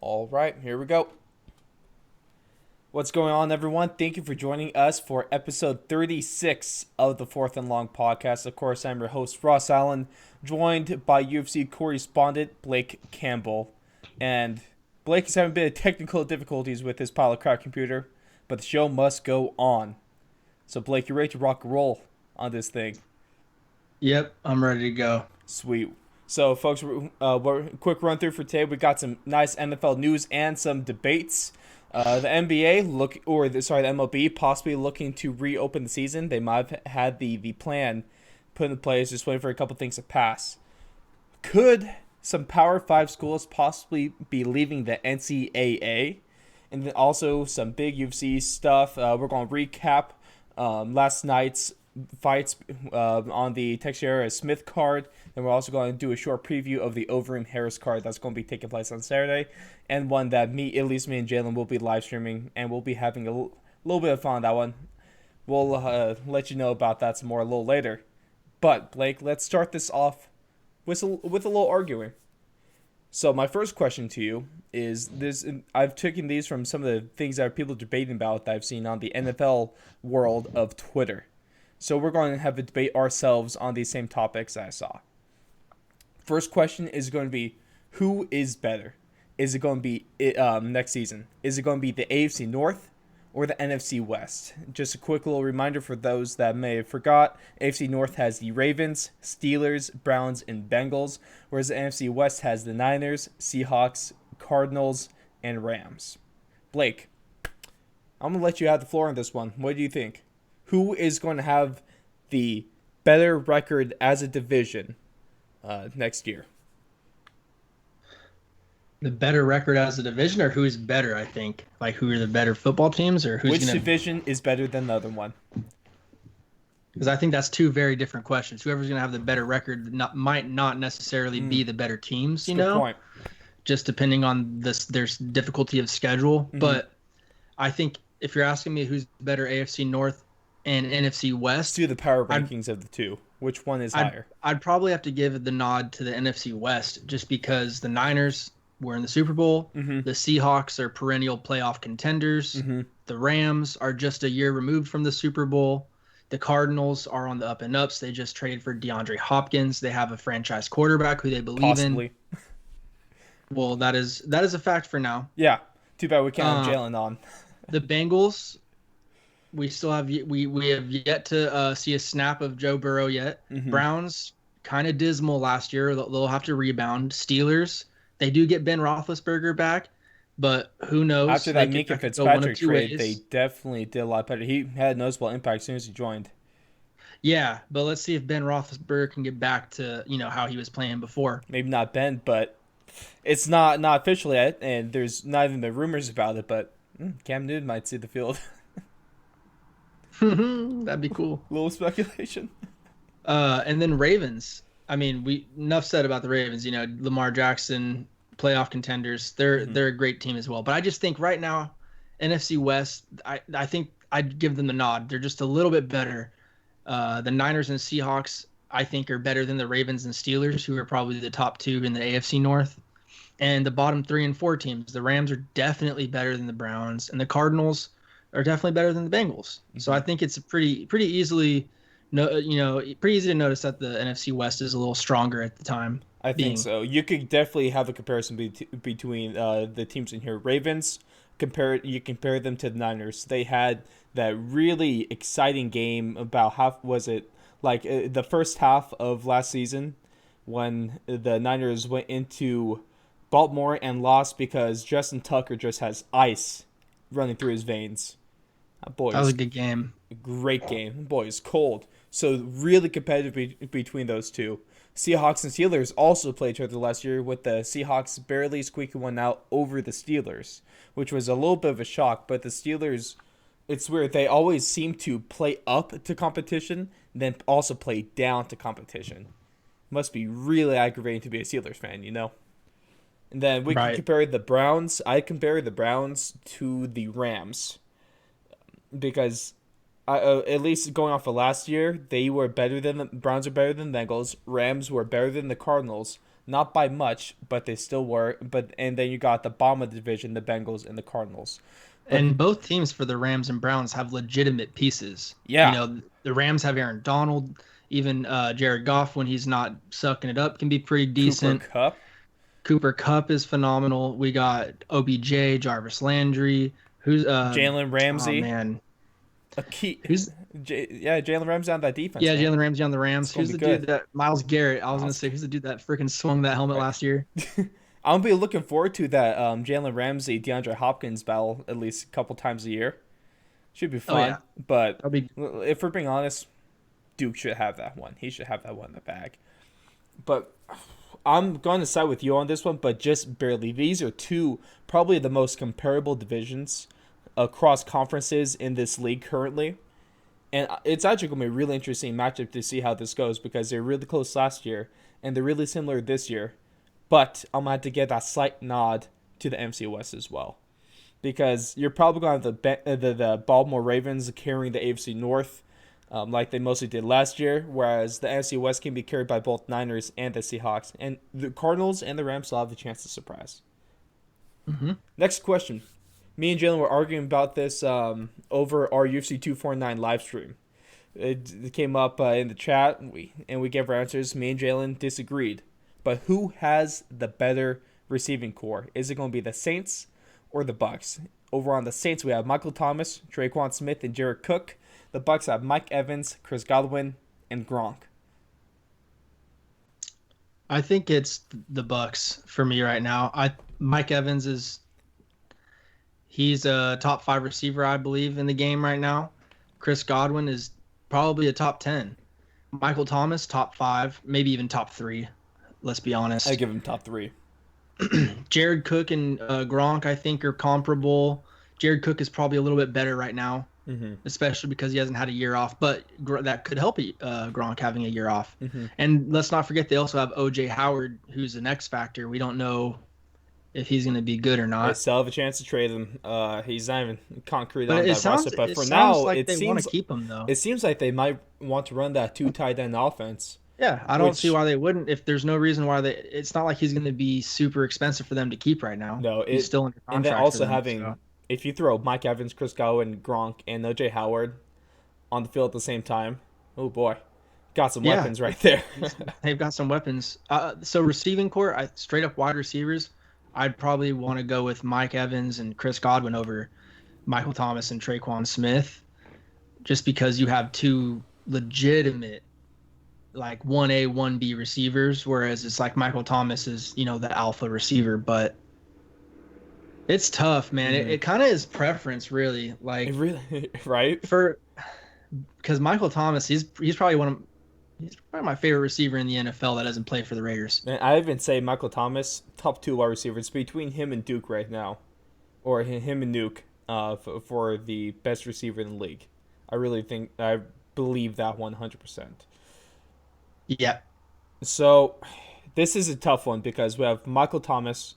All right, here we go. What's going on, everyone? Thank you for joining us for episode 36 of the Fourth and Long podcast. Of course, I'm your host, Ross Allen, joined by UFC correspondent Blake Campbell. And Blake is having a bit of technical difficulties with his pilot crowd computer, but the show must go on. So, Blake, you're ready to rock and roll on this thing. Yep, I'm ready to go. Sweet. So, folks, we're quick run through for today. We got some nice NFL news and some debates. The NBA the MLB possibly looking to reopen the season. They might have had the plan put in place, just waiting for a couple things to pass. Could some Power 5 schools possibly be leaving the NCAA? And then also some big UFC stuff. We're going to recap last night's fights on the Teixeira Smith card. And we're also going to do a short preview of the Overeem Harris card that's going to be taking place on Saturday. And one that at least me and Jalen will be live streaming. And we'll be having a little bit of fun on that one. We'll let you know about that some more a little later. But, Blake, let's start this off with a little arguing. So my first question to you is this: I've taken these from some of the things that people debating about that I've seen on the NFL world of Twitter. So we're going to have a debate ourselves on these same topics that I saw. First question is going to be, who is better? Is it going to be next season? Is it going to be the AFC North or the NFC West? Just a quick little reminder for those that may have forgot. AFC North has the Ravens, Steelers, Browns, and Bengals, whereas the NFC West has the Niners, Seahawks, Cardinals, and Rams. Blake, I'm going to let you have the floor on this one. What do you think? Who is going to have the better record as a division next year? The better record as a division, or who's better? I think who are the better football teams, or Which division is better than the other one? Because I think that's two very different questions. Whoever's going to have the better record might not necessarily be the better teams. Good point. Just depending on there's difficulty of schedule. Mm-hmm. But I think if you're asking me who's better, AFC North and NFC West, let's do the power rankings of the two. Which one is higher? I'd probably have to give the nod to the NFC West, just because the Niners were in the Super Bowl. Mm-hmm. The Seahawks are perennial playoff contenders. Mm-hmm. The Rams are just a year removed from the Super Bowl. The Cardinals are on the up and ups. They just traded for DeAndre Hopkins. They have a franchise quarterback who they believe in. Well, that is a fact for now. Yeah. Too bad we can't have Jalen on. The Bengals, we still have we have yet to see a snap of Joe Burrow yet. Mm-hmm. Browns, kind of dismal last year. They'll have to rebound. Steelers, they do get Ben Roethlisberger back, but who knows? After that Minka Fitzpatrick trade, they definitely did a lot better. He had a noticeable impact as soon as he joined. Yeah, but let's see if Ben Roethlisberger can get back to how he was playing before. Maybe not Ben, but it's not official yet, and there's not even the rumors about it. But Cam Newton might see the field. That'd be cool. A little speculation. And then Ravens. I mean, enough said about the Ravens. Lamar Jackson, playoff contenders. They're a great team as well. But I just think right now, NFC West, I think I'd give them the nod. They're just a little bit better. The Niners and Seahawks, I think, are better than the Ravens and Steelers, who are probably the top two in the AFC North. And the bottom 3 and 4 teams, the Rams are definitely better than the Browns, and the Cardinals are definitely better than the Bengals. Mm-hmm. So I think it's pretty easy to notice that the NFC West is a little stronger at the time. I think so. You could definitely have a comparison between the teams in here. Ravens, you compare them to the Niners. They had that really exciting game about the first half of last season when the Niners went into Baltimore and lost because Justin Tucker just has ice running through his veins. That was a good game. Great game. Boy, it's cold. So really competitive between those two. Seahawks and Steelers also played each other last year, with the Seahawks barely squeaking one out over the Steelers, which was a little bit of a shock. But the Steelers, it's weird. They always seem to play up to competition, then also play down to competition. Must be really aggravating to be a Steelers fan, And then we can compare the Browns. I compare the Browns to the Rams because at least going off of last year, they were better than the Browns are better than the Bengals. Rams were better than the Cardinals. not by much, but they still were. But and then you got the bottom of the division, the Bengals and the Cardinals. But And both teams for the Rams and Browns have legitimate pieces. You yeah, know, the Rams have Aaron Donald, even Jared Goff when he's not sucking it up can be pretty Cooper decent. Cup, Cooper Cup is phenomenal. We got OBJ, Jarvis Landry, who's Jalen oh Ramsey, man, a key. who's Yeah, Jalen Ramsey on that defense, yeah, man. Jalen Ramsey on the It's Rams. gonna Who's be the dude good. that Miles Garrett? I was gonna Miles, say who's the dude that freaking swung that helmet right. last year? I'll be looking forward to that Jalen Ramsey DeAndre Hopkins battle at least a couple times a year. Should be Oh fun. yeah, But that'll be if we're being honest, Duke should have that one. He should have that one in the bag. But I'm going to side with you on this one, but just barely. These are two probably the most comparable divisions across conferences in this league currently. And it's actually going to be a really interesting matchup to see how this goes because they're really close last year and they're really similar this year. But I'm going to have to give that slight nod to the NFC West as well. Because you're probably going to have the Baltimore Ravens carrying the AFC North like they mostly did last year, whereas the NFC West can be carried by both Niners and the Seahawks. And the Cardinals and the Rams will have the chance to surprise. hmm Next question. Me and Jalen were arguing about this over our UFC 249 live stream. It came up in the chat, and we gave our answers. Me and Jalen disagreed. But who has the better receiving core? Is it going to be the Saints or the Bucks? Over on the Saints, we have Michael Thomas, Traquan Smith, and Jared Cook. The Bucks have Mike Evans, Chris Godwin, and Gronk. I think it's the Bucks for me right now. I Mike Evans is he's a top 5 receiver, I believe, in the game right now. Chris Godwin is probably a top 10. Michael Thomas, top 5, maybe even top 3. Let's be I honest. give him top three. Jared Cook and Gronk, I think, are comparable. Jared Cook is probably a little bit better right now, Mm-hmm. especially because he hasn't had a year off. But that could help Gronk having a year off. Mm-hmm. And let's not forget they also have OJ Howard, who's an X factor. We don't know if he's going to be good or They not. still have a chance to trade him. He's not even concrete But on that roster. But it for sounds now, like they want to keep him though. it seems like they might want to run that two tight end offense. Yeah, I don't see Which why they wouldn't. If there's no reason why they, it's not like he's going to be super expensive for them to keep right now. no, He's still under and then contract for also them. having So. if you throw Mike Evans, Chris Godwin, Gronk, and OJ Howard on the field at the same time, oh boy, got some Yeah, weapons right there. they've got some weapons. So receiving core, straight up wide receivers, I'd probably want to go with Mike Evans and Chris Godwin over Michael Thomas and Traquan Smith, just because you have two legitimate like 1A, 1B receivers, whereas it's like Michael Thomas is, the alpha receiver, but it's tough, man. Mhm. It kind of is preference, really. Like It really, right? because Michael Thomas, he's probably he's probably my favorite receiver in the NFL that doesn't play for the Raiders. And I even say Michael Thomas, top 2 wide receivers between him and Duke right now, or him and Nuke, for the best receiver in the league. I believe that 100%. Yeah, So, this is a tough one because we have Michael Thomas.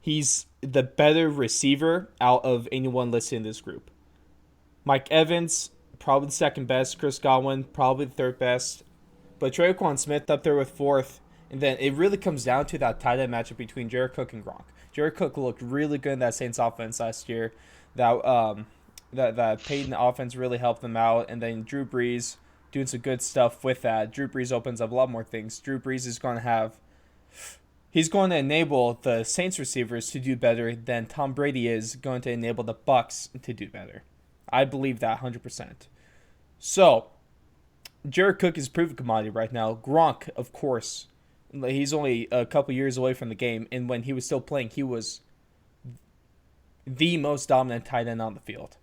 He's the better receiver out of anyone listed in this group. Mike Evans, probably the second best. Chris Godwin, probably the third best. But Traquan Smith up there with fourth. And then it really comes down to that tight end matchup between Jared Cook and Gronk. Jared Cook looked really good in that Saints offense last year. That Peyton offense really helped them out. And then Drew Brees doing some good stuff with that. Drew Brees opens up a lot more things. Drew Brees is going to have... He's going to enable the Saints receivers to do better than Tom Brady is going to enable the Bucks to do better. I believe that 100%. So, Jared Cook is proven commodity right now. Gronk, of course, he's only a couple years away from the game, and when he was still playing, he was the most dominant tight end on the field.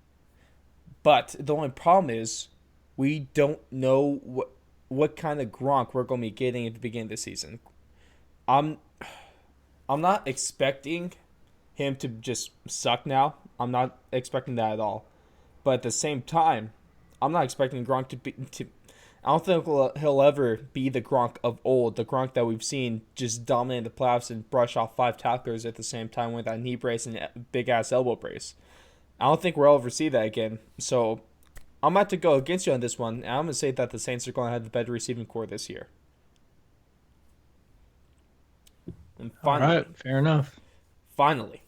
But the only problem is we don't know what kind of Gronk we're going to be getting at the beginning of the season. I'm not expecting him to just suck now. I'm not expecting that at all. But at the same time, I'm not expecting Gronk to. I don't think he'll ever be the Gronk of old, the Gronk that we've seen just dominate the playoffs and brush off 5 tacklers at the same time with that knee brace and big ass elbow brace. I don't think we'll ever see that again. So I'm about to go against you on this one, and I'm going to say that the Saints are going to have the better receiving core this year. And All right, fair enough. finally,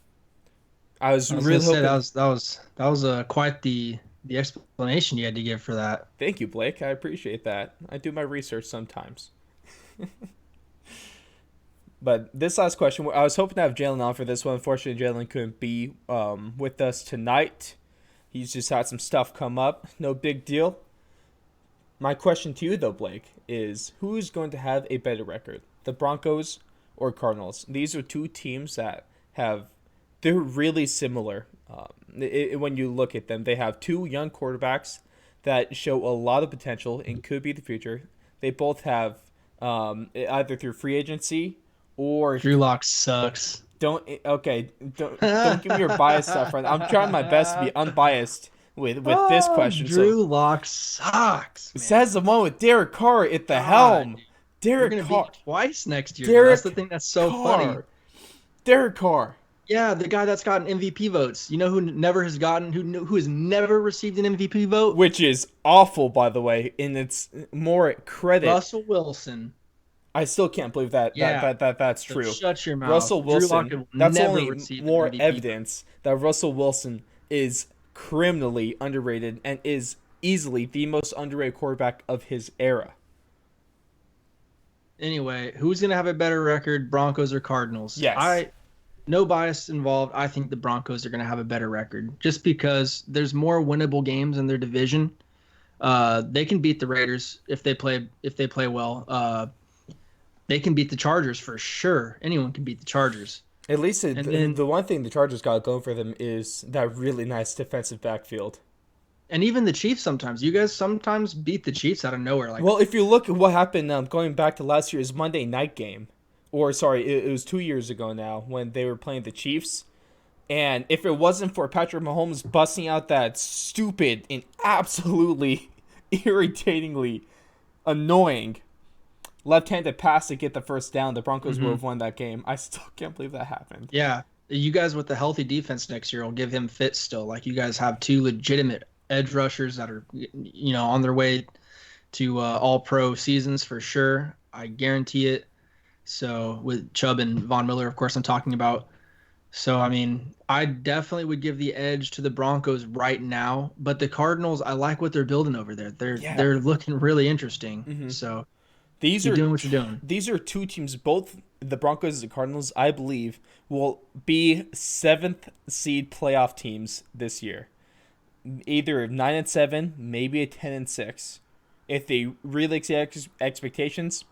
I was I was gonna really say hoping. that was quite the explanation you had to give for that. Thank you, Blake. I appreciate that. I do my research sometimes. But this last question, I was hoping to have Jalen on for this one. Unfortunately, Jalen couldn't be with us tonight. He's just had some stuff come up. No big deal. My question to you, though, Blake, is who's going to have a better record, the Broncos or Cardinals? These are two teams that they're really similar. When you look at them, they have two young quarterbacks that show a lot of potential and could be the future. They both have either through free agency or Drew Lock sucks. don't give me your biased stuff, friend. I'm trying my best to be unbiased with this Oh, question. So Drew Lock sucks, it man. says the one with Derek Carr at the God, helm. dude. We're Derek gonna Carr. beat twice next year, though. That's the Derek thing that's so funny. Carr. Derek Carr. Yeah, the guy that's gotten MVP votes. You know who never has gotten who has never received an MVP vote? Which is awful, by the way, and it's more credit. Russell Wilson. I still can't believe that Yeah. that's So true. shut your mouth. Russell Drew Lock Wilson. will That's never only receive an more MVP vote. evidence that Russell Wilson is criminally underrated and is easily the most underrated quarterback of his era. Anyway, who's gonna have a better record, Broncos or Cardinals? Yes. No bias involved. I think the Broncos are gonna have a better record just because there's more winnable games in their division. They can beat the Raiders if they play well. They can beat the Chargers for sure. Anyone can beat the Chargers. At least Then the one thing the Chargers got going for them is that really nice defensive backfield. and even the Chiefs sometimes. You guys sometimes beat the Chiefs out of nowhere. Like Well, if you look at what happened going back to last year's Monday night game, or sorry, it was 2 years ago now when they were playing the Chiefs. And if it wasn't for Patrick Mahomes busting out that stupid and absolutely irritatingly annoying left-handed pass to get the first down, the Broncos would have won that game. I still can't believe that happened. yeah, you guys with the healthy defense next year will give him fits still. Like you guys have two legitimate edge rushers that are on their way to all pro seasons for sure. I guarantee it. So with Chubb and Von Miller, of course, I'm talking about. So I mean, I definitely would give the edge to the Broncos right now, but the Cardinals, I like what they're building over there. They're looking really interesting. So These keep are doing what you're doing. these are two teams, both the Broncos and the Cardinals, I believe, will be seventh seed playoff teams this year. Either 9-7, maybe a 10-6. If they really exceed expectations,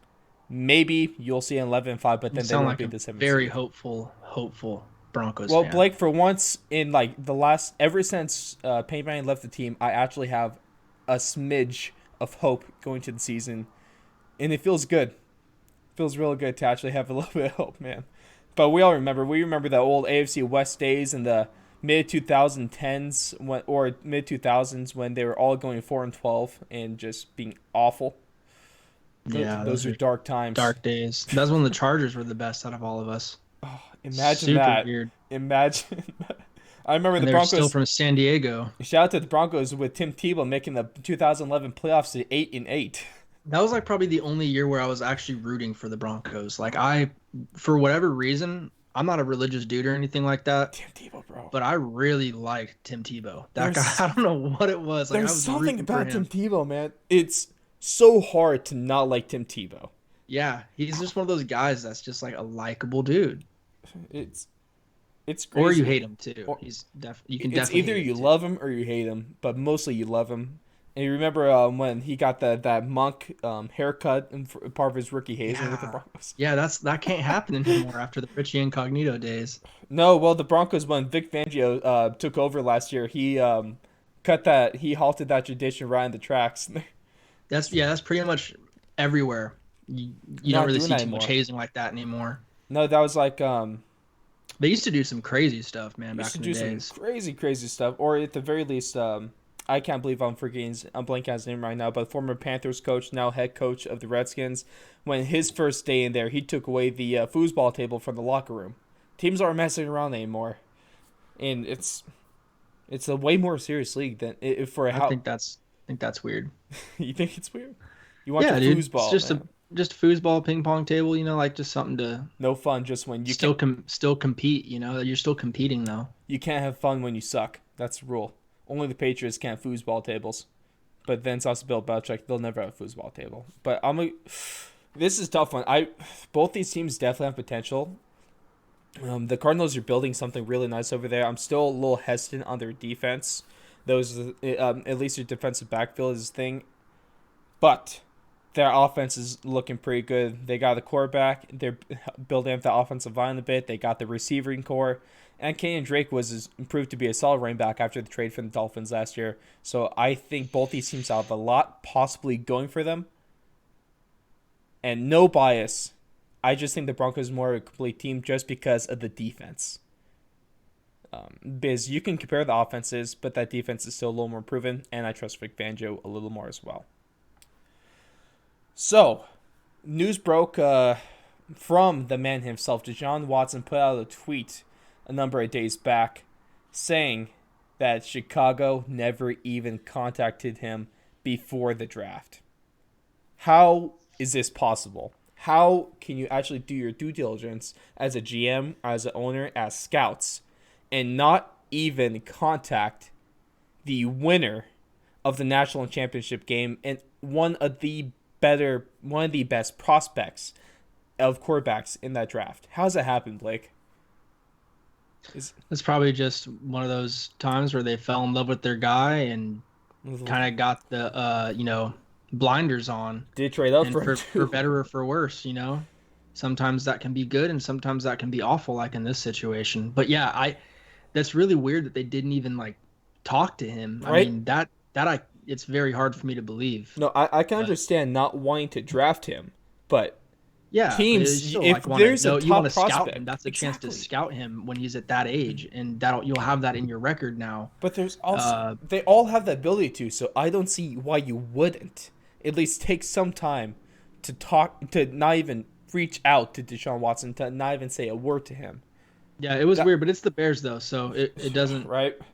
maybe you'll see an 11-5, but You then they sound won't like be a the seventh very seed. hopeful Broncos Well, fan. Blake, for once in like the last, ever since Peyton Manning left the team, I actually have a smidge of hope going to the season, and it feels good. Feels real good to actually have a little bit of hope, man. But we remember the old AFC West days in the mid 2010s or mid 2000s when they were all going 4-12 and just being awful. Yeah, Those are dark times. dark days. That's when the Chargers were the best out of all of us. Imagine Super that. weird. Imagine. I remember And the they were still Broncos. from San Diego. Shout out to the Broncos with Tim Tebow making the 2011 playoffs to 8-8. That was like probably the only year where I was actually rooting for the Broncos. Like for whatever reason, I'm not a religious dude or anything like that, Tim Tebow, bro. but I really liked Tim Tebow. That guy, I don't know what it was. Like I There's was something rooting for about Tim him. Tebow, man. It's so hard to not like Tim Tebow. Yeah, he's just one of those guys that's just like a likable dude. It's crazy. Or you hate him too. Or- You can It's definitely either hate you him too. love him or you hate him, but mostly you love him. And you remember when he got that monk haircut in part of his rookie hazing with the Broncos? Yeah, that can't happen anymore after the Richie Incognito days. No, well, the Broncos, when Vic Fangio took over last year, he halted that tradition right in the tracks. That's pretty much everywhere. You Not don't really doing see that too much anymore. hazing like that anymore. No, that was like They used to do some crazy stuff, man, used back to in do the some days. crazy stuff, or at the very least, I can't believe I'm blanking on his name right now, but former Panthers coach, now head coach of the Redskins, when his first day in there, he took away the foosball table from the locker room. Teams aren't messing around anymore, and it's a way more serious league than for I how think that's weird. you think it's weird. You want Yeah, your dude. foosball, It's just man. just foosball ping pong table, like just something to No fun just when you can't. still compete, you're still competing though. You can't have fun when you suck. That's the rule. Only the Patriots can't foosball tables. But then it's also Bill Belichick. They'll never have a foosball table. But this is a tough one. Both these teams definitely have potential. The Cardinals are building something really nice over there. I'm still a little hesitant on their defense. At least their defensive backfield is a thing. But their offense is looking pretty good. They got the quarterback. They're building up the offensive line a bit. They got the receiving core. And Kenyon Drake was proved to be a solid running back after the trade from the Dolphins last year. So I think both these teams have a lot possibly going for them. And no bias. I just think the Broncos are more of a complete team just because of the defense. Because you can compare the offenses, but that defense is still a little more proven. And I trust Vic Fangio a little more as well. So, news broke from the man himself. Deshaun Watson put out a tweet a number of days back saying that Chicago never even contacted him before the draft. How is this possible? How can you actually do your due diligence as a GM, as an owner, as scouts, and not even contact the winner of the national championship game and one of the best prospects of quarterbacks in that draft? How's that happen, Blake? It's probably just one of those times where they fell in love with their guy and kind of got the blinders on. Did trade up And for better or for worse, sometimes that can be good and sometimes that can be awful, like in this situation. But yeah, that's really weird that they didn't even like talk to him. Right? I mean, it's very hard for me to believe. No, I can understand not wanting to draft him, but yeah, teams, if there's a top prospect, him, that's a chance to scout him when he's at that age, and you'll have that in your record now. But there's also they all have the ability to, so I don't see why you wouldn't at least take some time to talk, to not even reach out to Deshaun Watson, to not even say a word to him. Yeah, it was weird, but it's the Bears though, so it doesn't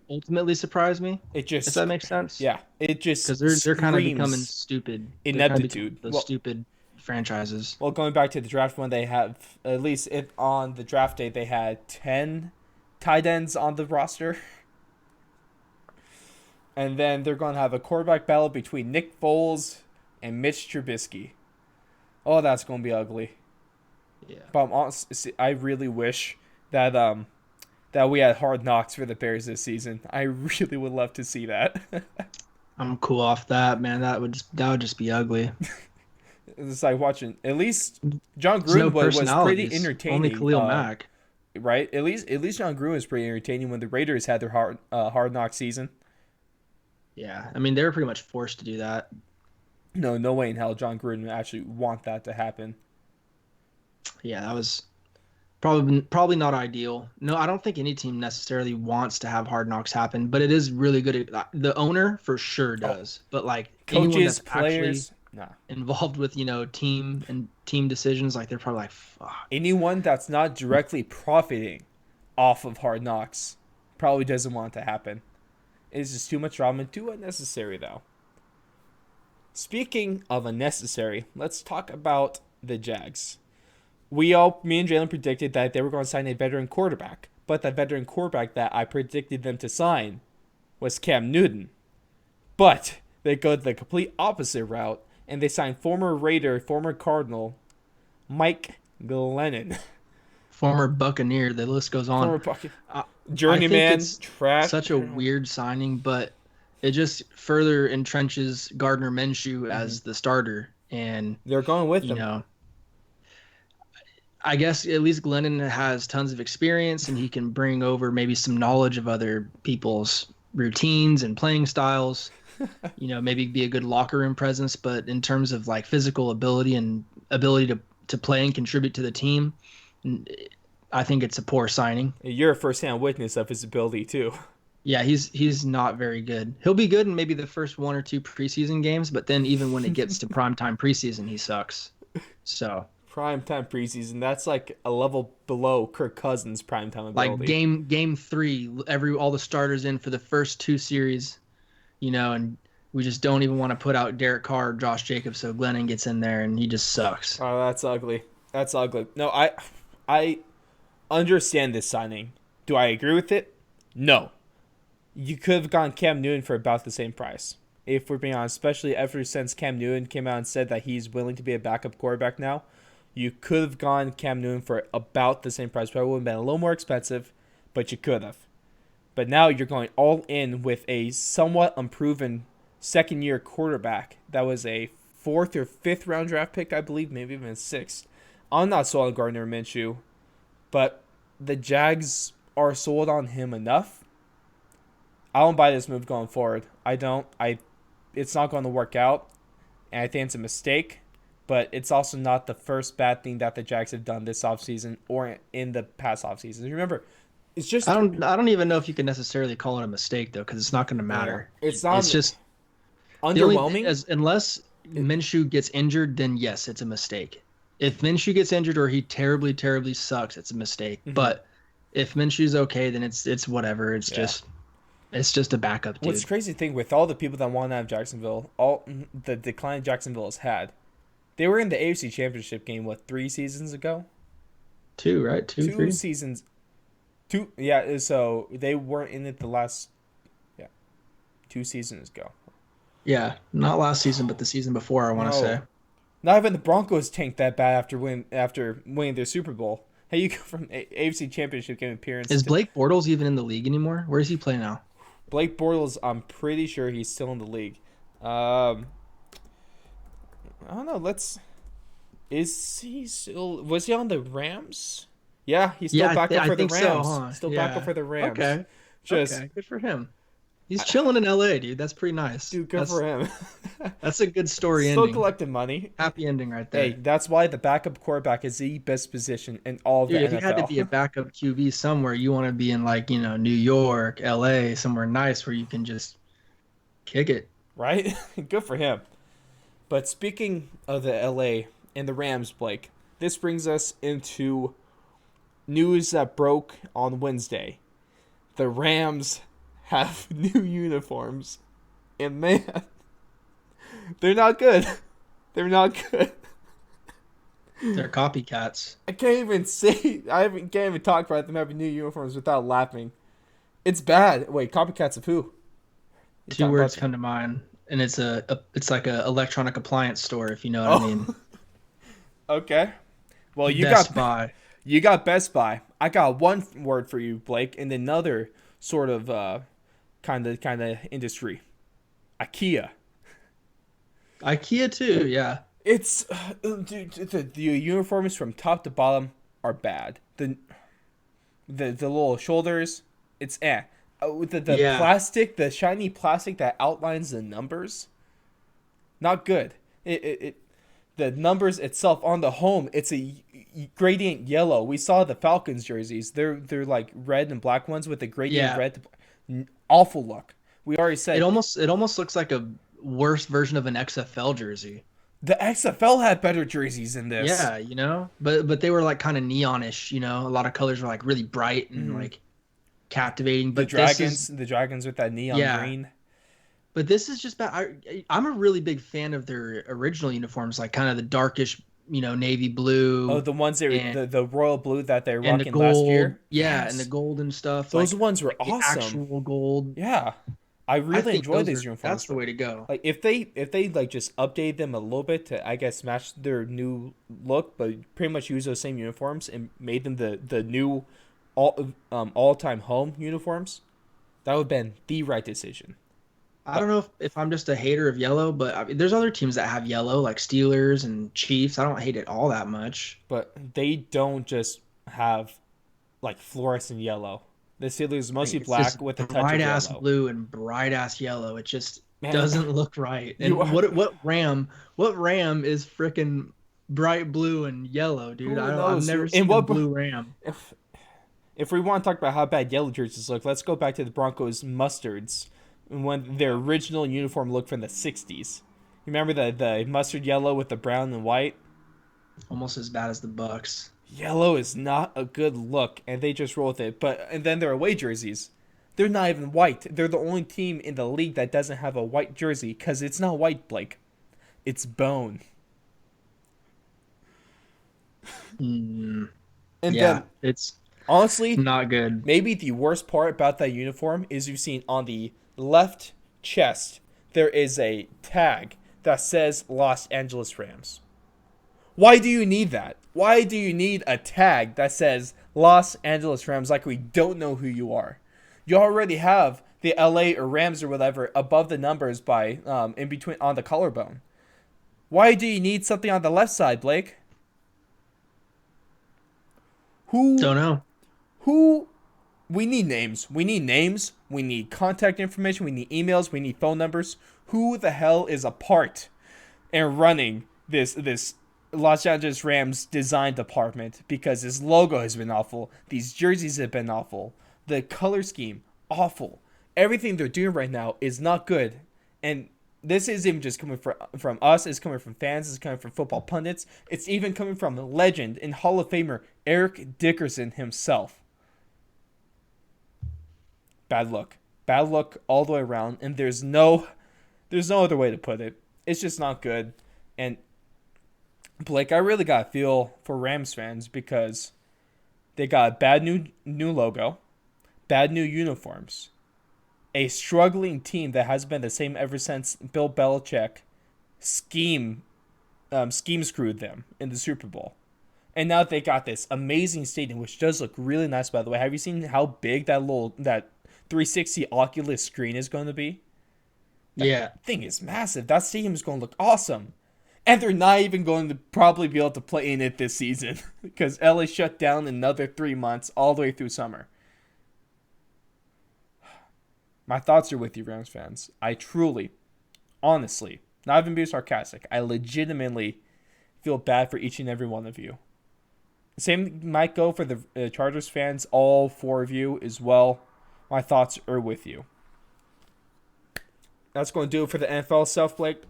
ultimately surprise me. It just, if that makes sense. Yeah, it just because they're kind of becoming stupid. Ineptitude. Those stupid franchises. Well, going back to the draft when they have, at least on the draft day, they had 10 tight ends on the roster. And then they're going to have a quarterback battle between Nick Foles and Mitch Trubisky. Oh, that's going to be ugly. Yeah. But I'm honest, I really wish that that we had Hard Knocks for the Bears this season. I really would love to see that. I'm cool off that, man. That would just be ugly. It's like watching. At least John Gruden was pretty entertaining. Only Khalil Mack, right? At least John Gruden was pretty entertaining when the Raiders had their hard knock season. Yeah, I mean they were pretty much forced to do that. No way in hell John Gruden would actually want that to happen. Yeah, that was probably not ideal. No, I don't think any team necessarily wants to have Hard Knocks happen, but it is really good. The owner for sure does, but like coaches, players. Nah. Involved with team decisions, like they're probably like, fuck. Anyone that's not directly profiting off of Hard Knocks probably doesn't want it to happen. It's just too much drama, too unnecessary though. Speaking of unnecessary, let's talk about the Jags. Me and Jalen predicted that they were going to sign a veteran quarterback, but that veteran quarterback that I predicted them to sign was Cam Newton. But they go the complete opposite route, and they signed former Raider, former Cardinal, Mike Glennon. Former Buccaneer. The list goes on. Former journeyman, trash. Such a weird signing, but it just further entrenches Gardner Minshew as the starter. And they're going with him. I guess at least Glennon has tons of experience, and he can bring over maybe some knowledge of other people's routines and playing styles. Maybe be a good locker room presence, but in terms of like physical ability and ability to play and contribute to the team, I think it's a poor signing. You're a first-hand witness of his ability too. Yeah, he's not very good. He'll be good in maybe the first one or two preseason games, but then even when it gets to primetime preseason, he sucks. So primetime preseason, that's like a level below Kirk Cousins' primetime ability. Like game 3, all the starters in for the first 2 series. And We just don't even want to put out Derek Carr or Josh Jacobs, so Glennon gets in there and he just sucks. Oh, that's ugly. That's ugly. No, I understand this signing. Do I agree with it? No. You could have gone Cam Newton for about the same price. If we're being honest, especially ever since Cam Newton came out and said that he's willing to be a backup quarterback now, you could have gone Cam Newton for about the same price. Probably would have been a little more expensive, but you could have. But now you're going all in with a somewhat unproven second year quarterback that was a fourth or fifth round draft pick, I believe, maybe even sixth. I'm not sold on Gardner Minshew, but the Jags are sold on him enough. I don't buy this move going forward. I don't. It's not going to work out, and I think it's a mistake. But it's also not the first bad thing that the Jags have done this offseason or in the past offseasons. Remember, it's just I don't even know if you can necessarily call it a mistake though, because it's not going to matter. It's not. It's just the only thing underwhelming. is unless Minshew gets injured, then yes, it's a mistake. If Minshew gets injured or he terribly, terribly sucks, it's a mistake. Mhm. But if Minshew's okay, then it's whatever. Yeah. It's just a backup, What's dude. crazy thing with all the people that want to have Jacksonville, all the decline Jacksonville has had, they were in the AFC Championship game 3 seasons ago? Two, right? Two, Two three. seasons, two yeah. So they weren't in it the last 2 seasons ago. Yeah, not last season, but the season before. I want to say. No, not even the Broncos tanked that bad after winning their Super Bowl. Hey, you go from AFC Championship game appearance Is to Blake Bortles even in the league anymore? Where does he play now? Blake Bortles. I'm pretty sure he's still in the league. Um, I don't know. Is he still? Was he on the Rams? Yeah, he's still Yeah, back up I for the think so, Rams. huh? Still back up Yeah. for the Rams. Okay. Just Okay. Good for him. He's chilling in LA, dude. That's pretty nice. dude, good for him. That's a good story Still ending. collecting money. Happy ending right Hey, there. that's why the backup quarterback is the best position in all of the Dude, if you had to be a NFL. backup QB somewhere, you want to be in like, New York, LA, somewhere nice where you can just kick it. Right? Good for him. But speaking of the LA and the Rams, Blake, this brings us into news that broke on Wednesday. The Rams have new uniforms. And man, they're not good. They're not good. They're copycats. I can't even say, can't even talk about them having new uniforms without laughing. It's bad. Wait, copycats of who? You Two talking words about- come to mind, and it's like a electronic appliance store, if you know what I mean. Okay. Well, Best Buy. You got Best Buy. I got one word for you, Blake, and another sort of kind of industry. IKEA. IKEA too, yeah. It's dude, the uniforms from top to bottom are bad. The little shoulders, it's with the Yeah. plastic, the shiny plastic that outlines the numbers, not good. It the numbers itself on the home, it's a gradient yellow. We saw the Falcons jerseys. They're like red and black ones with a gradient Yeah. red. Awful look. We already said It almost looks like a worse version of an XFL jersey. the XFL had better jerseys than this. Yeah. But they were like kind of neonish, a lot of colors were like really bright and like captivating. The But the dragons with that neon Yeah. green. but this is just bad. I'm a really big fan of their original uniforms, like kind of the darkish, navy blue. Oh, the ones that and, the royal blue that they were and the rocking gold. last year. Yeah, Yes. and the gold and stuff. Those like, ones were the awesome. actual gold. Yeah, I I really think enjoy these that's uniforms. the way to go. Like if they like just update them a little bit to I guess match their new look, but pretty much use those same uniforms and made them the new all time home uniforms, that would have been the right decision. I don't know if I'm just a hater of yellow, but I mean, there's other teams that have yellow, like Steelers and Chiefs. I don't hate it all that much. But they don't just have like fluorescent yellow. The Steelers is mostly It's black just with a touch of bright ass yellow. blue and bright ass yellow. It just Man, doesn't look right. And You are- what ram is freaking bright blue and yellow, dude? Who I've knows? never And seen a what- blue ram. If we want to talk about how bad yellow jerseys look, let's go back to the Broncos mustards when their original uniform looked from the 60s. You remember the mustard yellow with the brown and white? Almost as bad as the Bucks. Yellow is not a good look, and they just roll with it. And then their away jerseys, They're not even white. They're the only team in the league that doesn't have a white jersey because it's not white, Blake. It's bone. Mm, And yeah, then, it's honestly, not good. maybe the worst part about that uniform is you've seen on the left chest, there is a tag that says Los Angeles Rams. Why do you need that? Why do you need a tag that says Los Angeles Rams like we don't know who you are? You already have the LA or Rams or whatever above the numbers by in between on the collarbone. Why do you need something on the left side, Blake? Who Don't know. who we need names. We need names. We need contact information. We need emails. We need phone numbers. Who the hell is a part and running this Los Angeles Rams design department? Because this logo has been awful. These jerseys have been awful. The color scheme awful. Everything they're doing right now is not good. And this isn't even just coming from us. It's coming from fans. It's coming from football pundits. It's even coming from legend and Hall of Famer Eric Dickerson himself. Bad luck. Bad luck all the way around, and there's no other way to put it. It's just not good. And Blake, I really got a feel for Rams fans because they got a bad new logo, bad new uniforms, a struggling team that has been the same ever since Bill Belichick scheme screwed them in the Super Bowl. And now they got this amazing stadium, which does look really nice, by the way. Have you seen how big that 360 Oculus screen is going to be? That Yeah. thing is massive. That stadium is going to look awesome. And they're not even going to probably be able to play in it this season because LA shut down another 3 months all the way through summer. My thoughts are with you, Rams fans. I truly, honestly, not even being sarcastic, I legitimately feel bad for each and every one of you. Same might go for the Chargers fans, all four of you as well. My thoughts are with you. That's going to do it for the NFL stuff, Blake.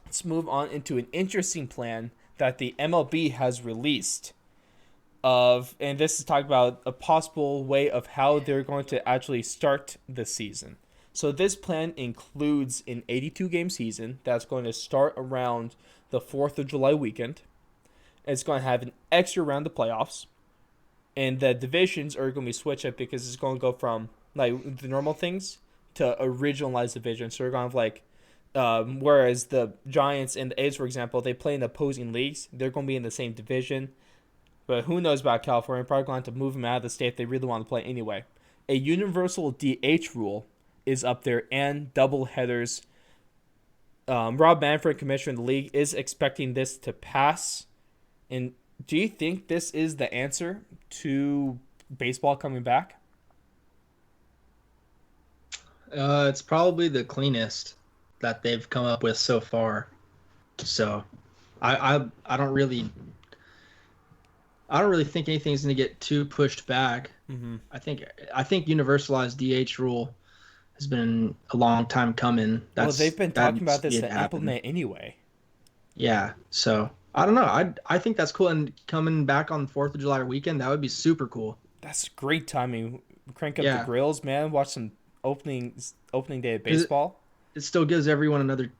Let's move on into an interesting plan that the MLB has released. And this is talking about a possible way of how they're going to actually start the season. So this plan includes an 82-game season that's going to start around the 4th of July weekend. It's going to have an extra round of playoffs. And the divisions are going to be switched up because it's going to go from like the normal things to originalized divisions. So we're going to have like, whereas the Giants and the A's, for example, they play in opposing leagues. They're going to be in the same division. But who knows about California? Probably going to have to move them out of the state if they really want to play anyway. A universal DH rule is up there and double headers. Rob Manfred, commissioner of the league, is expecting this to pass. And do you think this is the answer to baseball coming back? It's probably the cleanest that they've come up with so far. So, I don't really think anything's going to get too pushed back. Mm-hmm. I think universalized DH rule has been a long time coming. They've been talking about this to happen. implement anyway. Yeah, so I don't know. I think that's cool. And coming back on 4th of July weekend, that would be super cool. That's great timing. Crank up Yeah. the grills, man. Watch some opening day of baseball. It still gives everyone another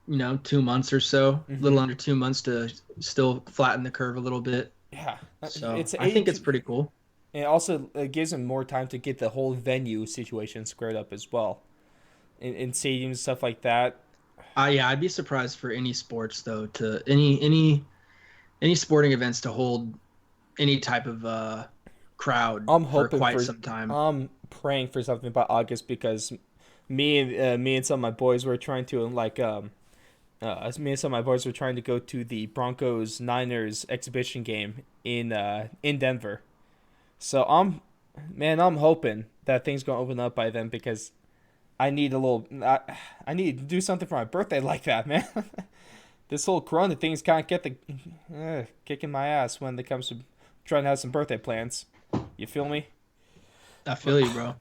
2 months or so, a little under 2 months to still flatten the curve a little bit. Yeah, So it's I think it's pretty cool. And also, it gives them more time to get the whole venue situation squared up as well, in stadiums and stuff like that. Yeah, I'd be surprised for any sports though to any sporting events to hold any type of crowd I'm for hoping quite for some time. I'm praying for something by August because me and some of my boys were trying to me and some of my boys were trying to go to the Broncos Niners exhibition game in Denver. So I'm hoping that things gonna open up by then because I need I need to do something for my birthday like that, man. This whole Corona thing's kind of kicking my ass when it comes to trying to have some birthday plans. You feel me? I feel you, bro.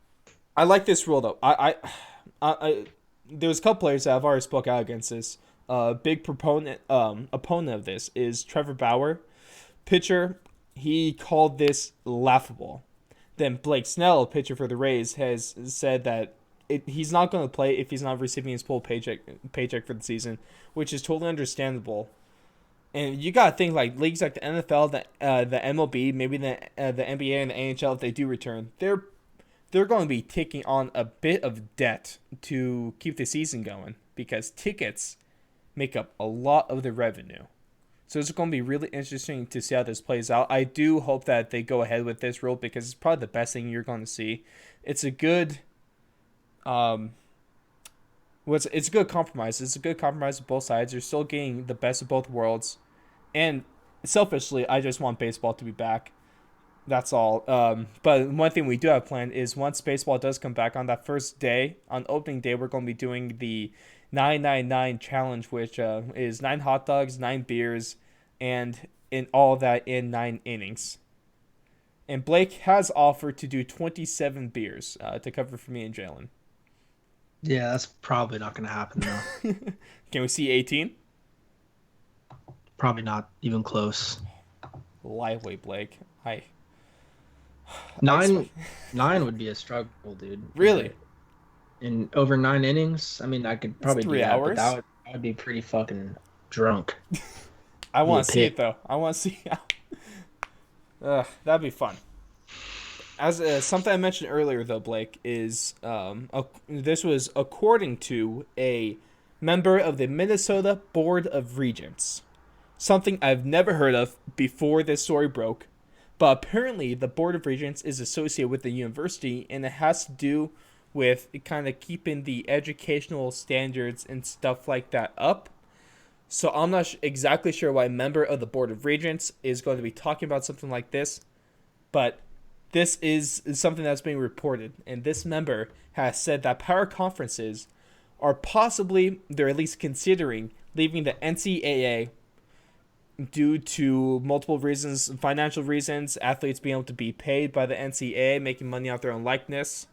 I like this rule though. I there's a couple players that have already spoke out against this. Big opponent of this is Trevor Bauer, pitcher. He called this laughable. Then Blake Snell, pitcher for the Rays, has said that he's not going to play if he's not receiving his full paycheck for the season, which is totally understandable. And you gotta think like leagues like the NFL, the MLB, maybe the NBA and the NHL, if they do return, they're going to be taking on a bit of debt to keep the season going because tickets make up a lot of the revenue. So it's going to be really interesting to see how this plays out. I do hope that they go ahead with this rule because it's probably the best thing you're going to see. It's a good, it's a good compromise. It's a good compromise of both sides. You're still getting the best of both worlds, and selfishly, I just want baseball to be back. That's all. But one thing we do have planned is once baseball does come back on that first day, on opening day, we're going to be doing the 999 challenge, which is 9 hot dogs, 9 beers, and in all that in 9 innings. And Blake has offered to do 27 beers to cover for me and Jalen. Yeah, that's probably not going to happen though. Can we see 18? Probably not even close. Lively, Blake. I Nine would be a struggle, dude. Really? In over 9 innings, I mean, I could probably It's do 3 that, hours. but that would be pretty fucking drunk. I Be a want to see pig. it though. I want to see. That'd be fun. As something I mentioned earlier, though, Blake, is this was according to a member of the Minnesota Board of Regents. Something I've never heard of before this story broke, but apparently the Board of Regents is associated with the university, and it has to do with kind of keeping the educational standards and stuff like that up. So I'm not exactly sure why a member of the Board of Regents is going to be talking about something like this, but this is something that's being reported, and this member has said that power conferences are possibly, they're at least considering, leaving the NCAA due to multiple reasons, financial reasons, athletes being able to be paid by the NCAA, making money off their own likeness.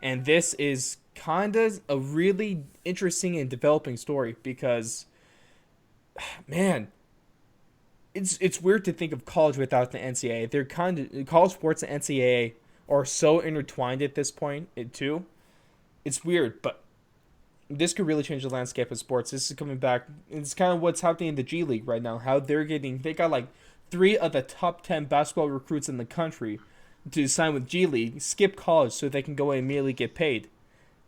And this is kind of a really interesting and developing story because, man, it's weird to think of college without the NCAA. They're kind of college sports and NCAA are so intertwined at this point, too. It's weird, but this could really change the landscape of sports. This is coming back. It's kind of what's happening in the G League right now. How they got like 3 of the top 10 basketball recruits in the country to sign with G League, skip college so they can go and immediately get paid.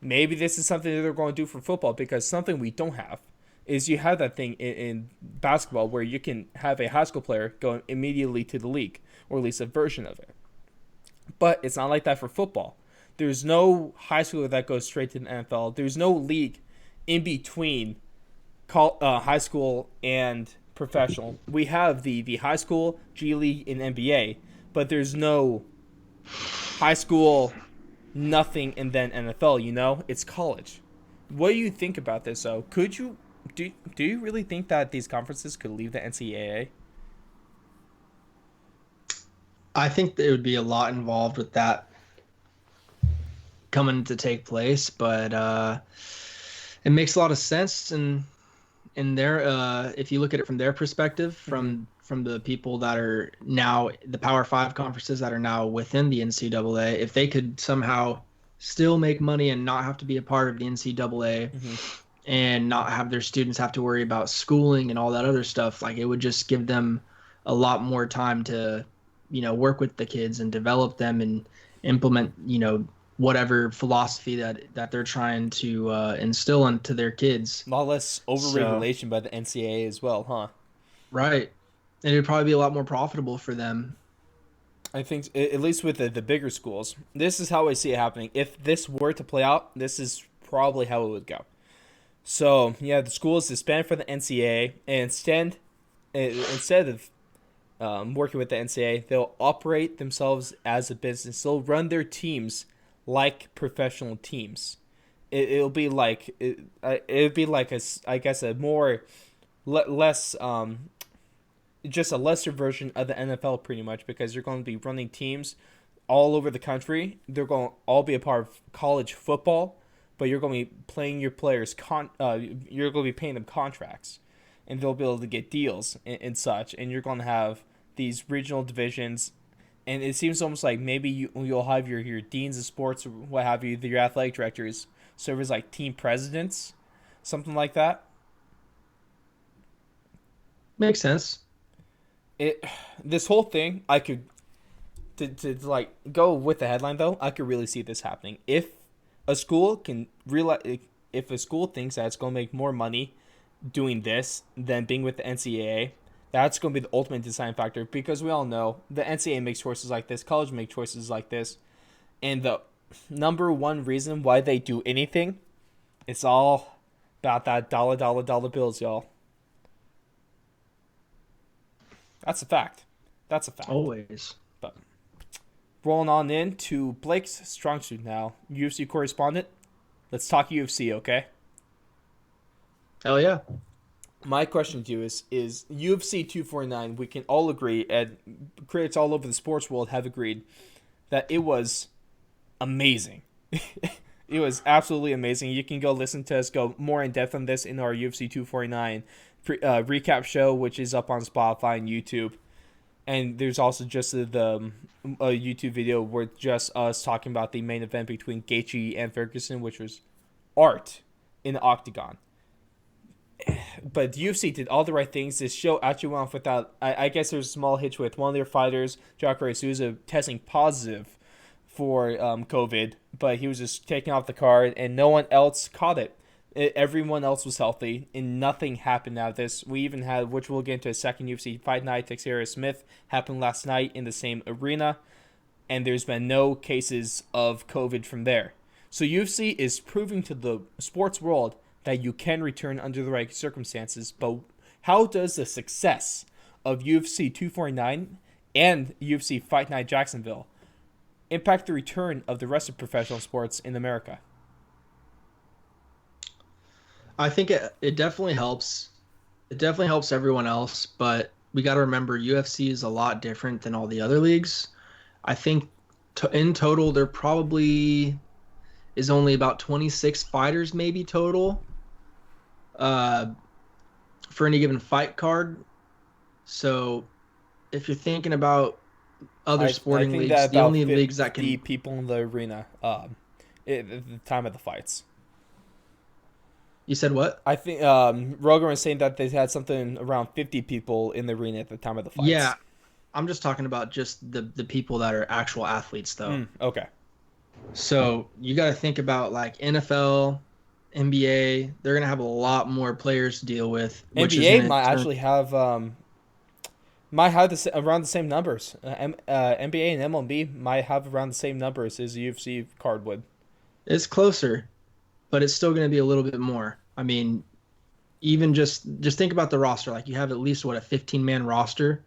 Maybe this is something that they're going to do for football because something we don't have is you have that thing in basketball where you can have a high school player go immediately to the league, or at least a version of it. But it's not like that for football. There's no high schooler that goes straight to the NFL. There's no league in between high school and professional. We have the high school, G League, and NBA, but there's no high school, nothing, and then NFL. It's college. What do you think about this? Though, do you really think that these conferences could leave the NCAA? I think there would be a lot involved with that coming to take place, but it makes a lot of sense in their if you look at it from their perspective, from the people that are now the Power Five conferences that are now within the NCAA, if they could somehow still make money and not have to be a part of the NCAA and not have their students have to worry about schooling and all that other stuff, like it would just give them a lot more time to, work with the kids and develop them and implement, whatever philosophy that they're trying to instill into their kids. A lot less overregulation by the NCAA as well, huh? Right. And it'd probably be a lot more profitable for them. I think, at least with the bigger schools, this is how I see it happening. If this were to play out, this is probably how it would go. So, yeah, the schools disband for the NCAA, and instead of working with the NCAA, they'll operate themselves as a business. They'll run their teams like professional teams. It'll be like I guess a more less just a lesser version of the NFL pretty much, because you're going to be running teams all over the country. They're going to all be a part of college football, but you're going to be playing your players you're going to be paying them contracts, and they'll be able to get deals and such, and you're going to have these regional divisions and it seems almost like maybe you'll have your deans of sports or what have you, your athletic directors serve as like team presidents, something like that. Makes sense. It this whole thing I could to like go with the headline though, I could really see this happening if a school can realize if a school thinks that it's going to make more money doing this than being with the NCAA. That's going to be the ultimate deciding factor because we all know the NCAA makes choices like this, college make choices like this, and the number one reason why they do anything, it's all about that dollar bills, y'all. That's a fact. That's a fact. Always. But rolling on in to Blake's strong suit now, UFC correspondent. Let's talk UFC, okay? Hell yeah. My question to you is UFC 249, we can all agree, and critics all over the sports world have agreed, that it was amazing. It was absolutely amazing. You can go listen to us go more in depth on this in our UFC 249 recap show, which is up on Spotify and YouTube. And there's also just the YouTube video where just us talking about the main event between Gaethje and Ferguson, which was art in the octagon. But the UFC did all the right things. This show actually went off without. I guess there's a small hitch with one of their fighters, Jacare Souza, testing positive for COVID, but he was just taken off the card, and no one else caught it. Everyone else was healthy, and nothing happened out of this. We even had, which we'll get into a second UFC fight night, Texera Smith happened last night in the same arena, and there's been no cases of COVID from there. So UFC is proving to the sports world that you can return under the right circumstances. But how does the success of UFC 249 and UFC Fight Night Jacksonville impact the return of the rest of professional sports in America? I think it definitely helps. It definitely helps everyone else, but we got to remember UFC is a lot different than all the other leagues. I think in total there probably is only about 26 fighters maybe total for any given fight card. So if you're thinking about other sporting leagues, the only leagues that can people in the arena at the time of the fights. You said what? I think Rogan was saying that they had something around 50 people in the arena at the time of the fights. Yeah, I'm just talking about just the people that are actual athletes, though. Okay. So you got to think about like NFL, NBA. They're gonna have a lot more players to deal with. NBA might actually have around the same numbers. NBA and MLB might have around the same numbers as the UFC card would. It's closer, but it's still going to be a little bit more. I mean, even just think about the roster. Like you have at least a 15-man roster,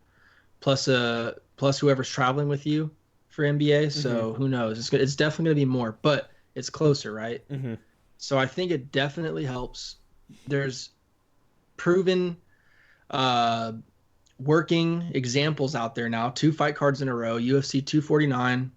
plus whoever's traveling with you for NBA. So who knows? It's definitely going to be more, but it's closer, right? Mm-hmm. So I think it definitely helps. There's proven working examples out there now. 2 fight cards in a row, UFC 249,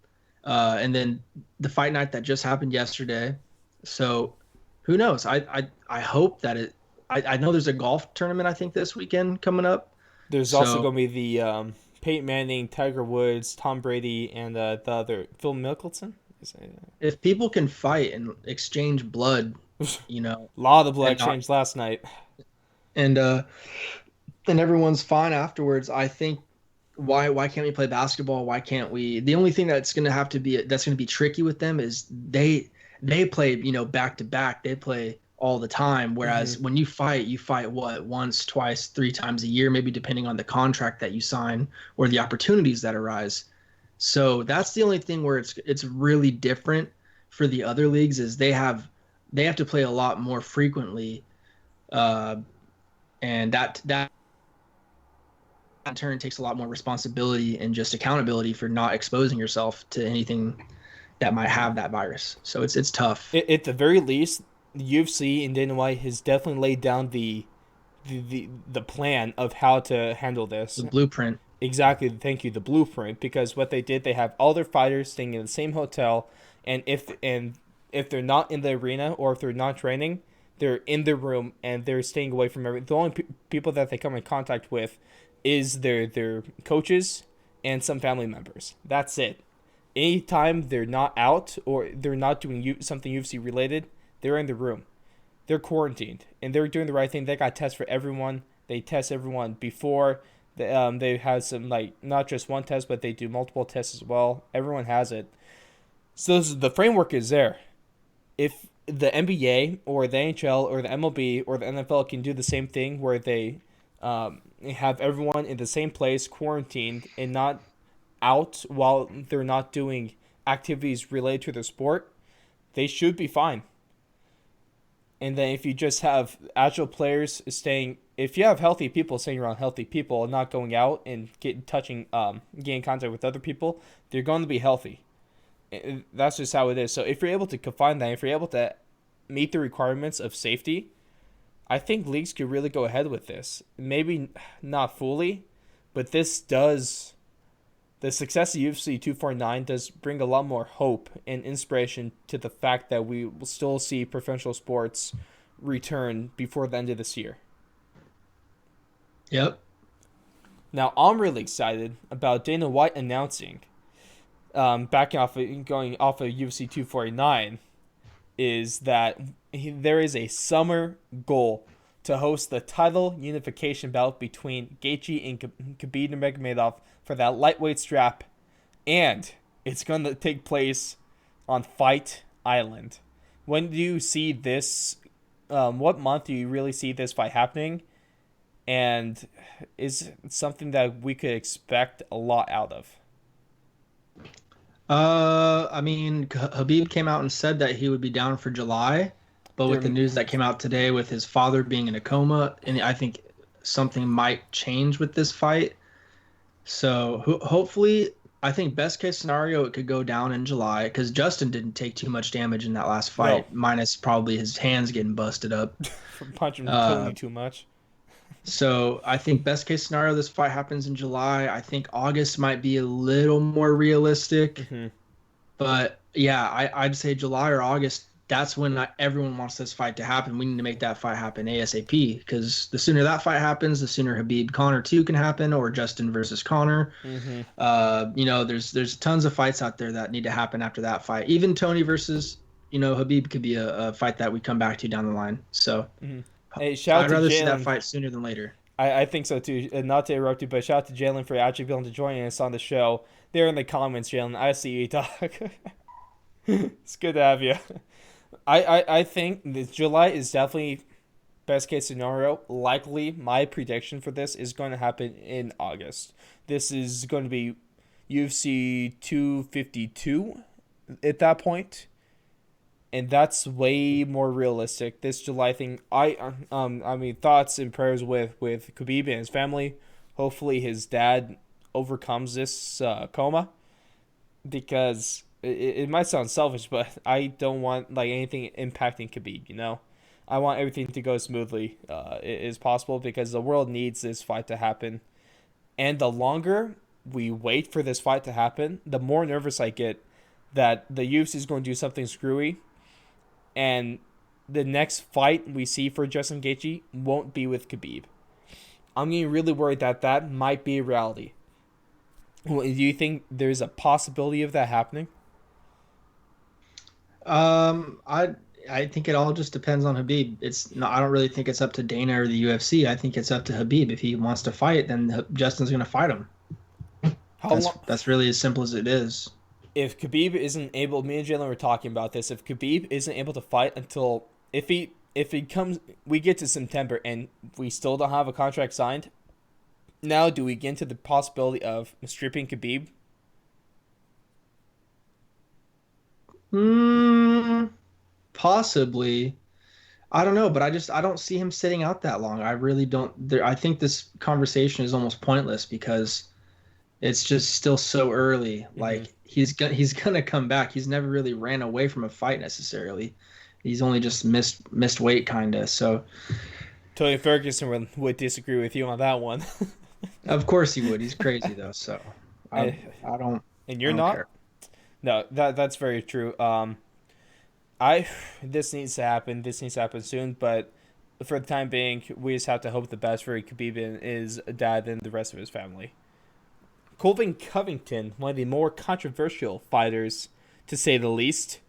and then the fight night that just happened yesterday. So who knows? I hope that it. I know there's a golf tournament I think this weekend coming up. There's also going to be the Peyton Manning, Tiger Woods, Tom Brady, and the other Phil Mickelson. If people can fight and exchange blood, a lot of blood exchanged last night, and everyone's fine afterwards. I think why can't we play basketball? Why can't we? The only thing that's going to be tricky with them is they play back to back. They play all the time. Whereas when you fight what, once, twice, 3 times a year, maybe depending on the contract that you sign or the opportunities that arise. So that's the only thing where it's really different for the other leagues is they have to play a lot more frequently, and that in turn takes a lot more responsibility and just accountability for not exposing yourself to anything that might have that virus. So it's tough. At the very least, the UFC and Dana White has definitely laid down the plan of how to handle this. The blueprint. Exactly. Thank you. The blueprint, because what they did, they have all their fighters staying in the same hotel, and if they're not in the arena or if they're not training, they're in their room and they're staying away from everything. The only people that they come in contact with is their coaches and some family members. That's it. Anytime they're not out or they're not doing something UFC related, they're in the room. They're quarantined and they're doing the right thing. They got tests for everyone. They test everyone before. They had some, like, not just one test, but they do multiple tests as well. Everyone has it. So the framework is there. If the NBA or the NHL or the MLB or the NFL can do the same thing where they have everyone in the same place quarantined and not out while they're not doing activities related to their sport, they should be fine. And then if you just have agile players staying, if you have healthy people staying around healthy people and not going out and getting contact with other people, they're going to be healthy. That's just how it is. So if you're able to confine that, if you're able to meet the requirements of safety, I think leagues could really go ahead with this. Maybe not fully, but the success of UFC 249 does bring a lot more hope and inspiration to the fact that we will still see professional sports return before the end of this year. Yep. Now, I'm really excited about Dana White announcing, going off of UFC 249, is that there is a summer goal to host the title unification bout between Gaethje and Khabib Nurmagomedov for that lightweight strap, and it's going to take place on Fight Island. When do you see this? What month do you really see this fight happening? And is it something that we could expect a lot out of? I mean, Habib came out and said that he would be down for July, but with the news that came out today with his father being in a coma, and I think something might change with this fight. So hopefully, I think best case scenario, it could go down in July because Justin didn't take too much damage in that last fight, No. minus probably his hands getting busted up. From punching Uh, Tony too much. so I think best case scenario, this fight happens in July. I think August might be a little more realistic, Hmm. but yeah, I'd say July or August. That's when everyone wants this fight to happen. We need to make that fight happen ASAP because the sooner that fight happens, the sooner Habib Connor 2 can happen or Justin versus Connor. Hmm. There's tons of fights out there that need to happen after that fight. Even Tony versus Habib could be a fight that we come back to down the line. So Hmm. Hey, shout out I'd to rather see that Jalen. fight sooner than later. I think so too. Not to interrupt you, but shout out to Jalen for actually being able to join us on the show. There in the comments, Jalen. I see you talk. It's good to have you. I think this July is definitely best case scenario. Likely, my prediction for this is going to happen in August. This is going to be UFC 252 at that point, and that's way more realistic. This July thing, I mean, thoughts and prayers with Khabib and his family. Hopefully, his dad overcomes this coma, because it might sound selfish, but I don't want like anything impacting Khabib. I want everything to go smoothly as possible because the world needs this fight to happen. And the longer we wait for this fight to happen, the more nervous I get that the UFC is going to do something screwy, and the next fight we see for Justin Gaethje won't be with Khabib. I'm getting really worried that that might be a reality. Well, do you think there's a possibility of that happening? I think it all just depends on Habib. It's no, I don't really think it's up to Dana or the UFC. I think it's up to Habib. If he wants to fight, then Justin's going to fight him. How That's long? that's really as simple as it is. If Khabib isn't able, me and Jalen were talking about this. If Khabib isn't able to fight until if he comes, we get to September and we still don't have a contract signed. Now, do we get into the possibility of stripping Khabib? Hmm, possibly. I don't know, but I don't see him sitting out that long. I really don't. I think this conversation is almost pointless because it's just still so early. Mm-hmm. Like he's gonna come back. He's never really ran away from a fight necessarily. He's only just missed weight kinda. So Tony Ferguson would disagree with you on that one. of course he would. He's crazy though. So I I- I don't and I you're don't not. care. No, that's very true. I this needs to happen. This needs to happen soon. But for the time being, we just have to hope the best for Khabib and his dad and the rest of his family. Colvin Covington, one of the more controversial fighters, to say the least,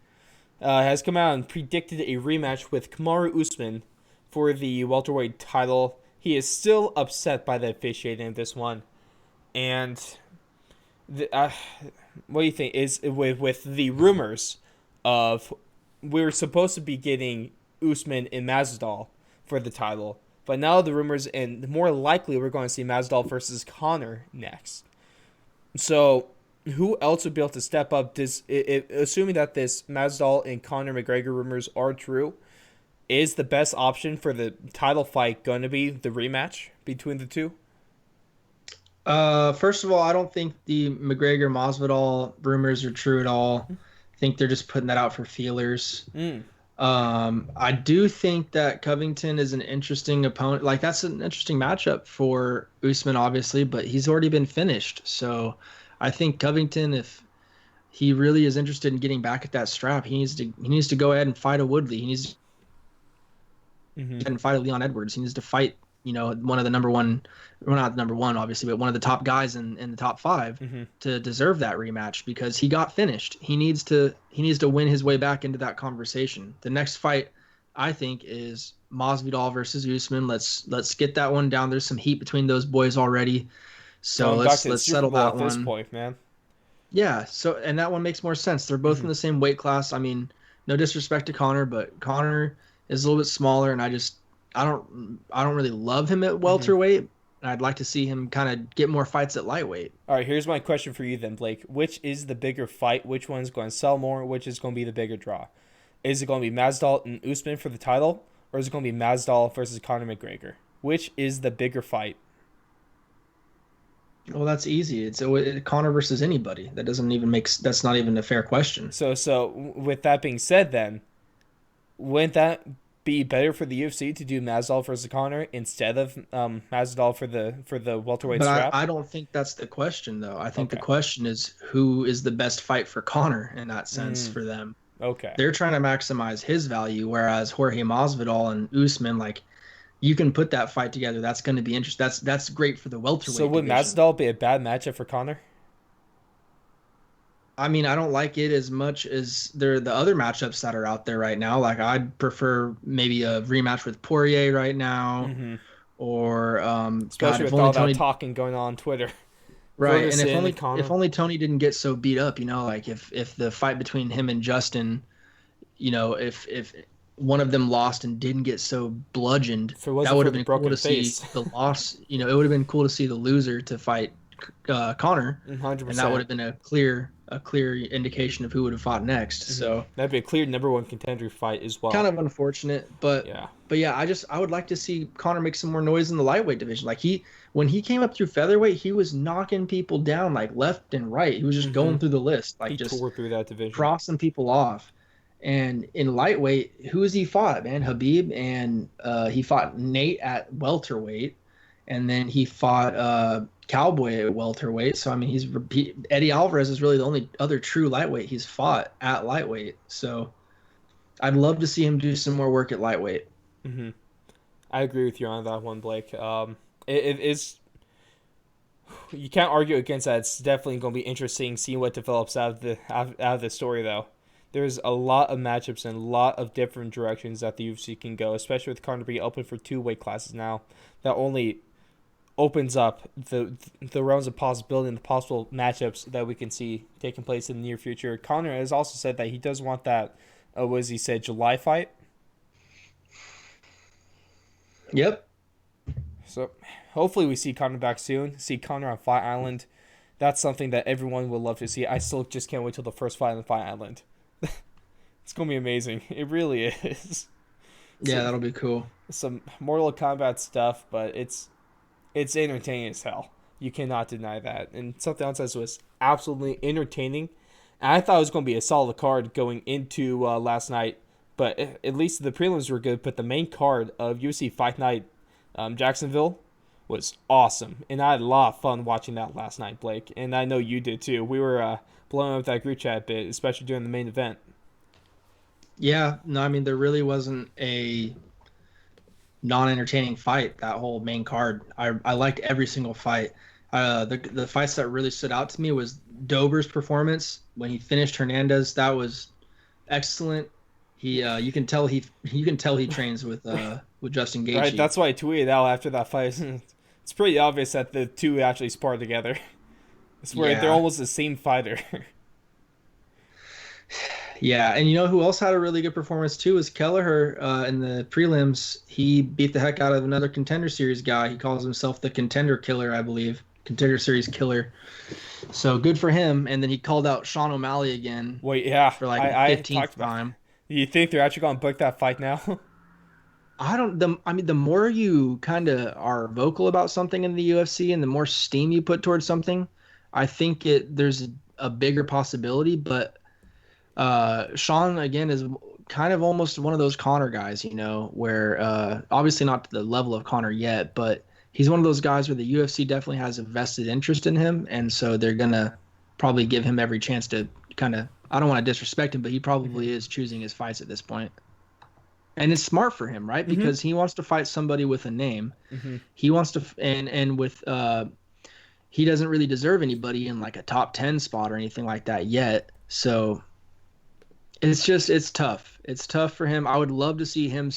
has come out and predicted a rematch with Kamaru Usman for the welterweight title. He is still upset by the officiating of this one. And what do you think is with the rumors of we're supposed to be getting Usman and Masvidal for the title, but now the rumors and more likely we're going to see Masvidal versus Conor next. So who else would be able to step up? Assuming that this Masvidal and Conor McGregor rumors are true, is the best option for the title fight going to be the rematch between the two? First of all, I don't think the McGregor Masvidal rumors are true at all. I think they're just putting that out for feelers. Mm. I do think that Covington is an interesting opponent. Like that's an interesting matchup for Usman, obviously, but he's already been finished. So I think Covington, if he really is interested in getting back at that strap, he needs to go ahead and fight a Woodley. He needs to and fight a Leon Edwards. He needs to fight, one of the number one, well, not number one, obviously, but one of the top guys in the top 5 to deserve that rematch because he got finished. He needs to win his way back into that conversation. The next fight, I think, is Masvidal versus Usman. Let's get that one down. There's some heat between those boys already, so Going back to let's the Super settle Bowl that at this one. point, man. Yeah. So and that one makes more sense. They're both in the same weight class. I mean, no disrespect to Conor, but Conor is a little bit smaller, and I don't really love him at welterweight. And I'd like to see him kind of get more fights at lightweight. All right, here's my question for you then, Blake. Which is the bigger fight? Which one's going to sell more? Which is going to be the bigger draw? Is it going to be Masvidal and Usman for the title, or is it going to be Masvidal versus Conor McGregor? Which is the bigger fight? Well, that's easy. It's Conor versus anybody. That doesn't even make. That's not even a fair question. So with that being said, then wouldn't that be better for the UFC to do Masvidal versus Conor instead of Masvidal for the welterweight But strap? I don't think that's the question, though. I think the Okay. question is who is the best fight for Conor in that sense for them. Okay. They're trying to maximize his value, whereas Jorge Masvidal and Usman, like you can put that fight together. That's going to be interesting. That's great for the So welterweight would division. Masvidal be a bad matchup for Conor? I mean, I don't like it as much as the other matchups that are out there right now. Like I'd prefer maybe a rematch with Poirier right now, Mm-hmm. or God, Especially if with only all that Tony. talking going on Twitter. Right, and Ferguson and if Conor. only Tony didn't get so beat up, like if the fight between him and Justin, if one of them lost and didn't get so bludgeoned, If it that wasn't would for have the been cool broken to see face. the loss. It would have been cool to see the loser to fight Connor, and that would 100%. have been a clear indication of who would have fought next. So That'd be a clear number one contender fight as kind well. of unfortunate, but Yeah. yeah, I would like to see Connor make some more noise in the lightweight division. Like when he came up through featherweight, he was knocking people down like left and right. He was just Mm-hmm. going through the list, like He just tore through that division. crossing people off. And in lightweight, who has he fought, man? Habib, and he fought Nate at welterweight, and then he fought Cowboy at welterweight. So I mean, Eddie Alvarez is really the only other true lightweight he's fought at lightweight. So I'd love to see him do some more work at lightweight. Mm-hmm. I agree with you on that one, Blake. It is. You can't argue against that. It's definitely going to be interesting seeing what develops out of the story, though. There's a lot of matchups and a lot of different directions that the UFC can go, especially with Conor being open for two weight classes now. That only opens up the realms of possibility and the possible matchups that we can see taking place in the near future. Conor has also said that he does want that, what has he said, July fight? Yep. So hopefully we see Conor back soon. See Conor on Fight Island. That's something that everyone would love to see. I still just can't wait till the first fight on Fight Island. It's gonna be amazing. It really is. Yeah, So, that'll be cool. some Mortal Kombat stuff, but it's entertaining as hell. You cannot deny that. And something else that was absolutely entertaining. And I thought it was going to be a solid card going into last night, but at least the prelims were good. But the main card of UFC Fight Night Jacksonville was awesome, and I had a lot of fun watching that last night, Blake. And I know you did too. We were blowing up that group chat a bit, especially during the main event. Yeah, no, I mean there really wasn't a non-entertaining fight that whole main card. I liked every single fight. The fights that really stood out to me was Dober's performance when he finished Hernandez. That was excellent. He you can tell he trains with Justin Right, Gaethje. that's why I tweeted out after that fight. It's pretty obvious that the two actually sparred together. I swear they're Yeah, almost the same fighter. yeah, and you know who else had a really good performance too was Kelleher in the prelims. He beat the heck out of another Contender Series guy. He calls himself the Contender Killer, I believe. Contender Series Killer. So good for him. And then he called out Sean O'Malley again Wait, yeah, for like the I talked 15th about. time. You think they're actually gonna book that fight now? I mean, the more you kind of are vocal about something in the UFC and the more steam you put towards something, I think there's a bigger possibility. But Sean again is kind of almost one of those Connor guys, where obviously not to the level of Connor yet, but he's one of those guys where the UFC definitely has a vested interest in him, and so they're gonna probably give him every chance to kind of. I don't want to disrespect him, but he hmm probably is choosing his fights at this point. And it's smart for him, right? hmm Because he wants to fight somebody with a name. hmm He wants to, and with he doesn't really deserve anybody in like a top 10 spot or anything like that yet. So it's tough. It's tough for him. I would love to see him.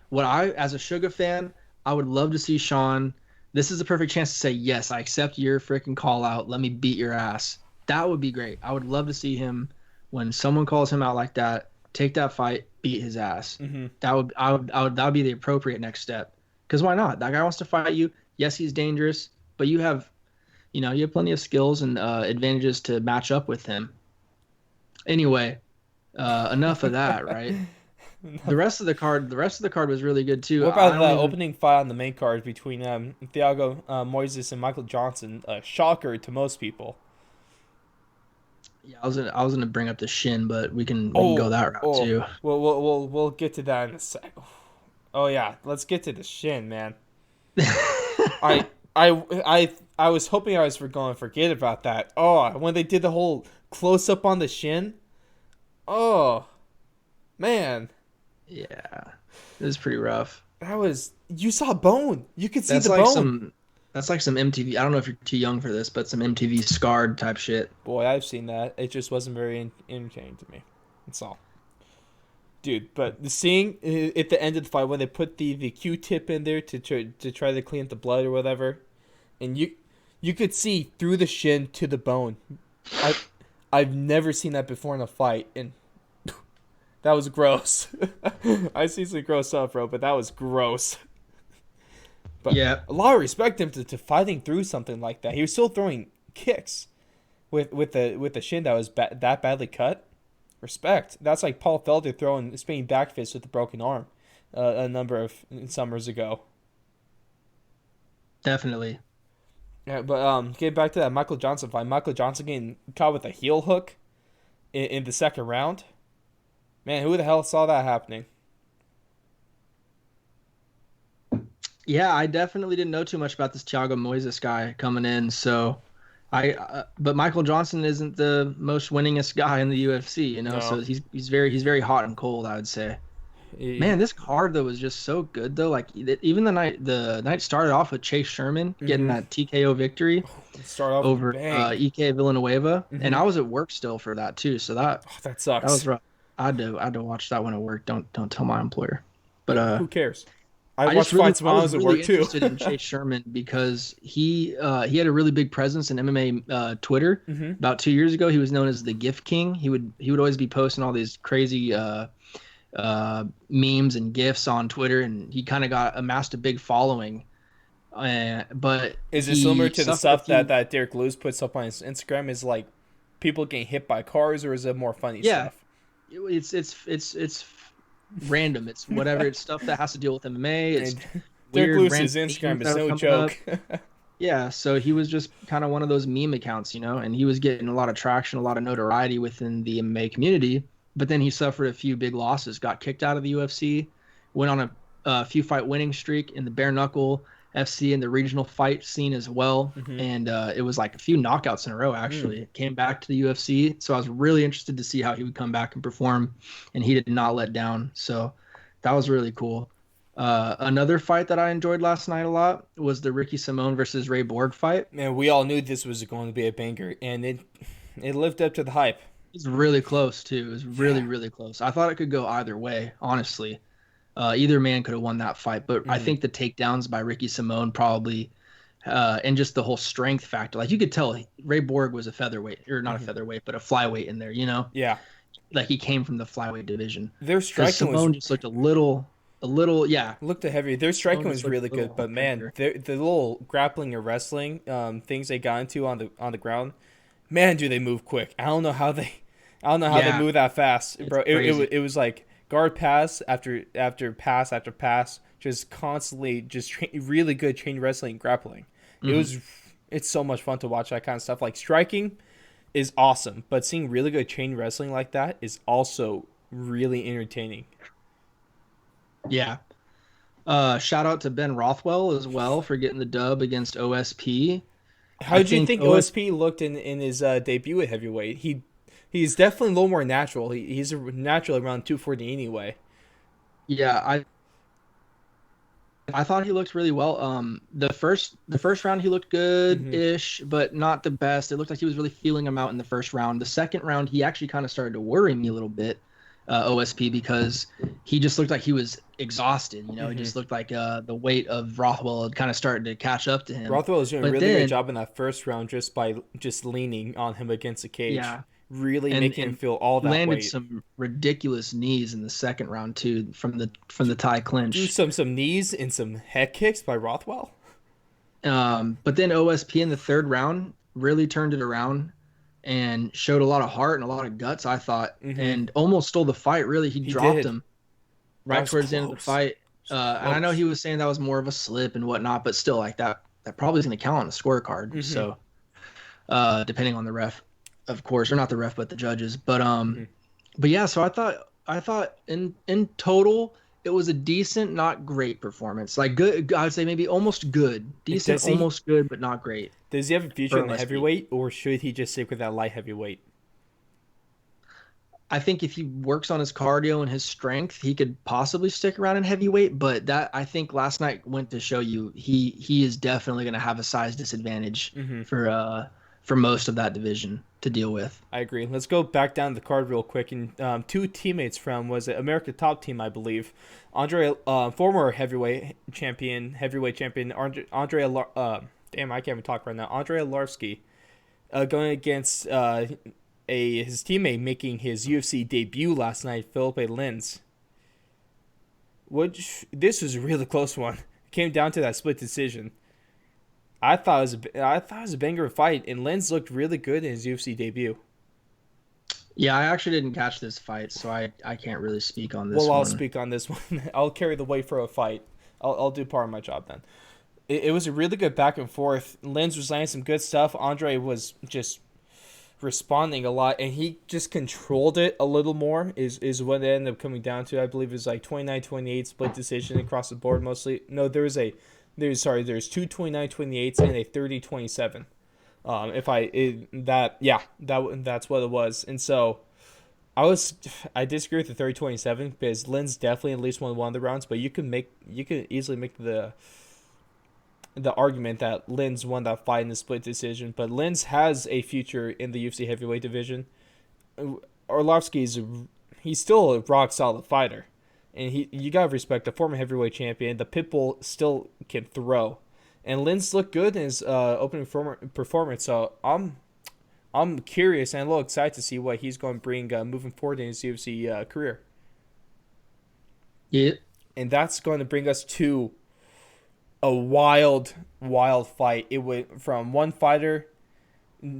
What I, as a Sugar fan, I would love to see Sean. This is the perfect chance to say, yes, I accept your freaking call out. Let me beat your ass. That would be great. I would love to see him when someone calls him out like that, take that fight, beat his ass. hmm That would be the appropriate next step. Because why not? That guy wants to fight you. Yes, he's dangerous, but you have plenty of skills and advantages to match up with him. Anyway, enough of that, right? The rest of the card was really good too. What I about the don't even. opening fight on the main card between Thiago Moises and Michael Johnson? Shocker to most people. Yeah, I was gonna bring up the shin, but we can go Oh, that route oh, too. we'll get to that in a sec. Oh yeah, let's get to the shin, man. I I was hoping I was going to forget about that. Oh, when they did the whole close up on the shin. Oh man, Yeah, it was pretty rough. that was you saw bone. You could see That's the like bone. some that's like some MTV. I don't know if you're too young for this, but some MTV scarred type shit. Boy, I've seen that. It just wasn't very entertaining to me. That's all. Dude, but the seeing at the end of the fight when they put the Q-tip in there to try to clean up the blood or whatever, and you could see through the shin to the bone. I I've never seen that before in a fight, and that was gross. I see some gross stuff, bro, but that was gross. But Yeah, a lot of respect to him to fighting through something like that. He was still throwing kicks with the shin that was that badly cut. Respect. That's like Paul Felder throwing spinning back fists with a broken arm a number of summers ago. definitely. Yeah, but getting back to that Michael Johnson fight, Michael Johnson getting caught with a heel hook in the second round. Man, who the hell saw that happening? Yeah, I definitely didn't know too much about this Thiago Moises guy coming in. But Michael Johnson isn't the most winningest guy in the UFC, No, So he's very hot and cold, I would say. Man, he, this card though was just so good though. Like even the night started off with Chase Sherman getting mm-hmm. that TKO victory Start off with a over bang. EK Villanueva, and Mm-hmm. I was at work still for that too. So Oh, that that was sucks. rough. I had to watch that one at work. Don't tell my employer. But Who cares? I I just watched really fights I when I was was at really work too. interested in Chase Sherman because he had a really big presence in MMA Twitter. mm-hmm. About 2 years ago, he was known as the Gift King. He would always be posting all these crazy memes and gifs on Twitter, and he kind of got amassed a big following. But Is it similar he to the suffered a stuff that few. Derek Lewis puts up on his Instagram? Is like people getting hit by cars, or is it more funny Yeah, stuff? it's random. It's whatever. It's stuff that has to deal with MMA. It's And Derek weird Lewis's random memes Instagram that is are no coming up. joke. Yeah, so he was just kind of one of those meme accounts, and he was getting a lot of traction, a lot of notoriety within the MMA community. But then he suffered a few big losses, got kicked out of the UFC, went on a few fight winning streak in the bare knuckle FC and the regional fight scene as well. hmm And it was like a few knockouts in a row, Mm. actually. Came back to the UFC. So I was really interested to see how he would come back and perform. And he did not let down. So that was really cool. Another fight that I enjoyed last night a lot was the Ricky Simone versus Ray Borg fight. Man, we all knew this was going to be a banger, and it lived up to the hype. It's really close too. It was Yeah. really, really close. I thought it could go either way, honestly. Either man could have won that fight, but I Hmm. think the takedowns by Ricky Simone probably, and just the whole strength factor. Like you could tell Ray Borg was a featherweight, or not a Hmm. featherweight, but a flyweight in there. Yeah, Like he came from the flyweight division. their Because striking was Simone just looked a little, yeah. looked heavy. Their Simone striking just was looked really a good, little but man, heavier. the little grappling or wrestling things they got into on the ground, man, do they move quick. I don't know how they Yeah, move that fast, it's bro. crazy. It was like guard pass after pass after pass, just constantly really good chain wrestling and grappling. It Hmm. was it's so much fun to watch that kind of stuff. Like striking is awesome, but seeing really good chain wrestling like that is also really entertaining. Yeah. Shout out to Ben Rothwell as well for getting the dub against OSP. How I did you think think OS, OSP looked in his debut at heavyweight? He's definitely a little more natural. He's a natural around 240 anyway. yeah, I thought he looked really well. The first round he looked Hmm. good-ish, but not the best. It looked like he was really feeling him out in the first round. The second round, he actually kind of started to worry me a little bit, OSP, because he just looked like he was exhausted. He Hmm. just looked like the weight of Rothwell had kind of started to catch up to him. Rothwell was doing a But really good then, job in that first round just by just leaning on him against the cage, yeah, really and making him and feel all that landed weight. some ridiculous knees in the second round too from the tie Do clinch. some knees and some head kicks by Rothwell. But then OSP in the third round really turned it around and showed a lot of heart and a lot of guts, I thought, Hmm. and almost stole the fight. Really, he He dropped did. him That right was towards the end of the close. fight. It was And I know he close. was saying that was more of a slip and whatnot, but still, like that probably is going to count on the scorecard. Hmm. So, depending on the ref, of course, or not the ref, but the judges. But Hmm. yeah, so I thought in total it was a decent, not great performance. Like good, I would say maybe almost good, decent, Does he almost good, but not great does he have a future for in the OSP. heavyweight, or should he just stick with that light heavyweight? I think if he works on his cardio and his strength, he could possibly stick around in heavyweight. But that I think last night went to show you he is definitely going to have a size disadvantage Hmm. for most of that division to deal with. I agree. Let's go back down the card real quick. And two teammates from was it America Top Team, I believe. Andre, former heavyweight champion damn, I can't even talk right now. Andre Alarski, going against a his teammate making his UFC debut last night, Felipe Lins. Which this was a really close one. It came down to that split decision. I thought it was a banger fight, and Lins looked really good in his UFC debut. Yeah, I actually didn't catch this fight, so I can't really speak on Well, this I'll one. speak on this one. I'll carry the weight for a fight. I'll do part of my job then. It was a really good back and forth. Lins was landing some good stuff. Andre was just responding a lot, and he just controlled it a little more. Is what it ended up coming down to. I believe it was like 29-28 split decision across the board mostly. No, there's two 29-28s and a 30-27. If I it, that yeah that's what it was, and so I disagree with the 30-27 because Lynn's definitely at least won one of the rounds, but you could easily make the argument that Lynn's won that fight in the split decision. But Lynn's has a future in the UFC heavyweight division. Orlovsky's he's still a rock solid fighter, and you gotta respect the former heavyweight champion. The pitbull still can throw, and Lynn's looked good in his opening performance. So I'm curious and a little excited to see what he's going to bring moving forward in his UFC career. Yeah, And that's going to bring us to a wild fight. It went from one fighter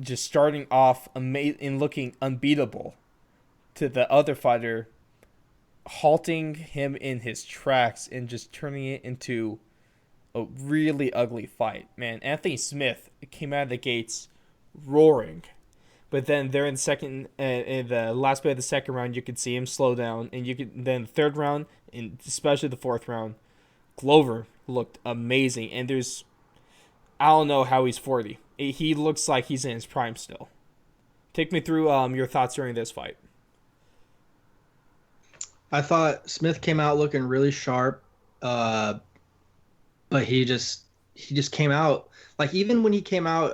just starting off and looking unbeatable to the other fighter halting him in his tracks and just turning it into a really ugly fight. Man, Anthony Smith came out of the gates roaring. But then there in the last bit of the second round, you could see him slow down, and you could then the third round, and especially the fourth round, Glover looked amazing. And I don't know how he's 40. He looks like he's in his prime still. Take me through your thoughts during this fight. I thought Smith came out looking really sharp. Uh, but he just came out like even when he came out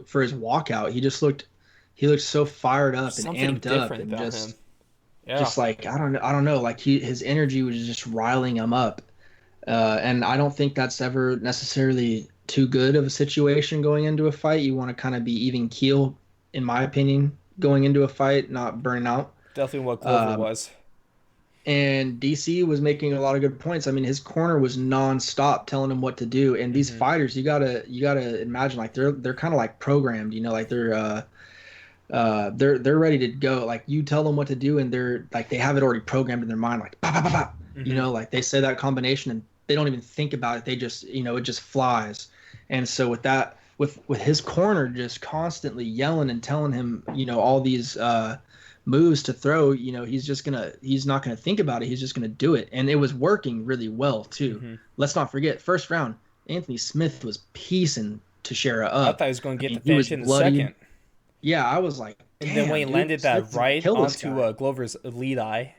for his walkout, he looked so fired up and Something amped up different and about him. just Yeah. just like I don't know like his energy was just riling him up. And I don't think that's ever necessarily too good of a situation going into a fight. You want to kind of be even keel, in my opinion, going into a fight, not burn out. Definitely what Glover Um, was. and DC was making a lot of good points. I mean, his corner was nonstop telling him what to do. And these Hmm. fighters, you gotta imagine like they're kind of like programmed, like they're ready to go. Like you tell them what to do, and they're like they have it already programmed in their mind, like bah, bah, bah, bah. Hmm. Like they say that combination and they don't even think about it. They just it just flies. And so with that, with his corner just constantly yelling and telling him all these moves to throw, he's not gonna think about it. He's just gonna do it, and it was working really well too. Hmm. Let's not forget, first round, Anthony Smith was piecing Teixeira I up. thought he was going to I get the mean, he was finish in the bloodied. second. Yeah, I was like, And then when damn, he dude, landed that Smith's gonna right kill this onto guy. Glover's lead eye.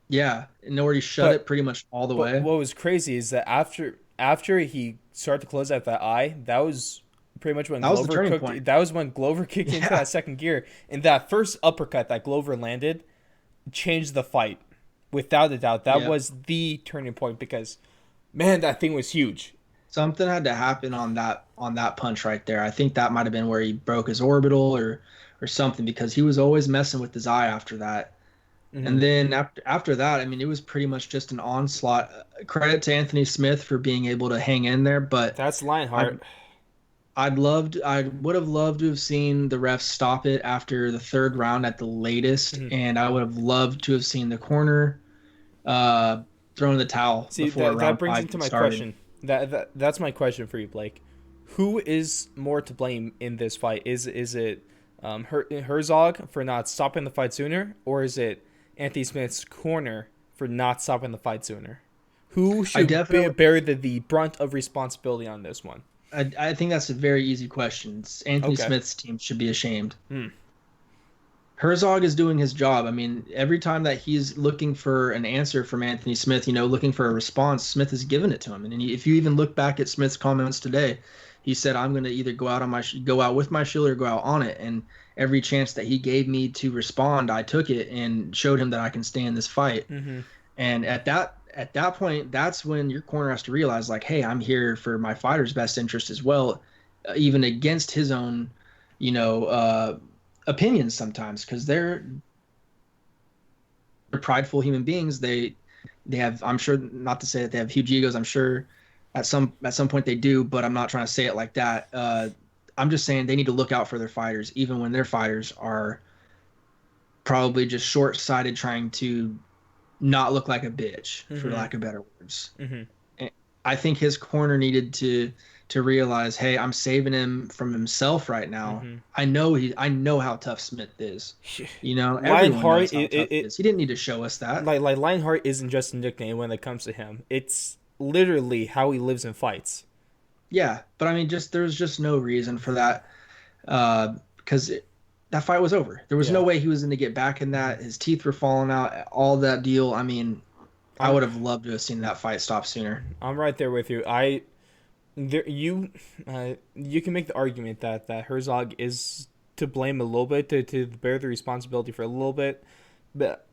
Yeah, and already shut But it pretty much all the but way. what was crazy is that after he started to close out that eye, that was pretty much when That was the Glover turning cooked. point. That was when Glover kicked into Yeah, that second gear, and that first uppercut that Glover landed changed the fight, without a doubt. That yeah. was the turning point because, man, that thing was huge. Something had to happen on that punch right there. I think that might have been where he broke his orbital or something because he was always messing with his eye after that. Hmm. And then after that, I mean, it was pretty much just an onslaught. Credit to Anthony Smith for being able to hang in there, but That's I Lionheart. I would have loved to have seen the refs stop it after the third round at the latest, Hmm. and I would have loved to have seen the corner uh, throw in the towel See, before that round brings five into even my started. question. That's my question for you, Blake. Who is more to blame in this fight? Is it Herzog for not stopping the fight sooner, or is it Anthony Smith's corner for not stopping the fight sooner? Who I should definitely, bear the brunt of responsibility on this one? I think that's a very easy question. Anthony Okay. Smith's team should be ashamed. Hmm. Herzog is doing his job. I mean, every time that he's looking for an answer from Anthony Smith, looking for a response, Smith has given it to him. And if you even look back at Smith's comments today, he said, "I'm going to either go out with my shield or go out on it." And every chance that he gave me to respond, I took it and showed him that I can stay in this fight. Mm-hmm. And at that point, that's when your corner has to realize, like, hey, I'm here for my fighter's best interest as well, even against his own, you know, uh, opinions sometimes, because they're prideful human beings. They have, I'm sure, not to say that they have huge egos. I'm sure at some point they do, but I'm not trying to say it like that. I'm just saying they need to look out for their fighters, even when their fighters are probably just short-sighted, trying to not look like a bitch, for Mm-hmm. lack of better words. Mm-hmm. And I think his corner needed to realize, hey, I'm saving him from himself right now. Mm-hmm. I know how tough Smith is. Everyone Lionheart, knows how tough he is. He didn't need to show us that. like Lionheart isn't just a nickname when it comes to him. It's literally how he lives and fights. Yeah, but I mean, there's just no reason for that because that fight was over. There was no Yeah. way he was going to get back in Mm-hmm. that. His teeth were falling out, all that deal. I mean, I I'm would have loved to have seen that fight stop sooner. I'm right there with you. You can make the argument that Herzog is to blame a little bit to bear the responsibility for a little bit, but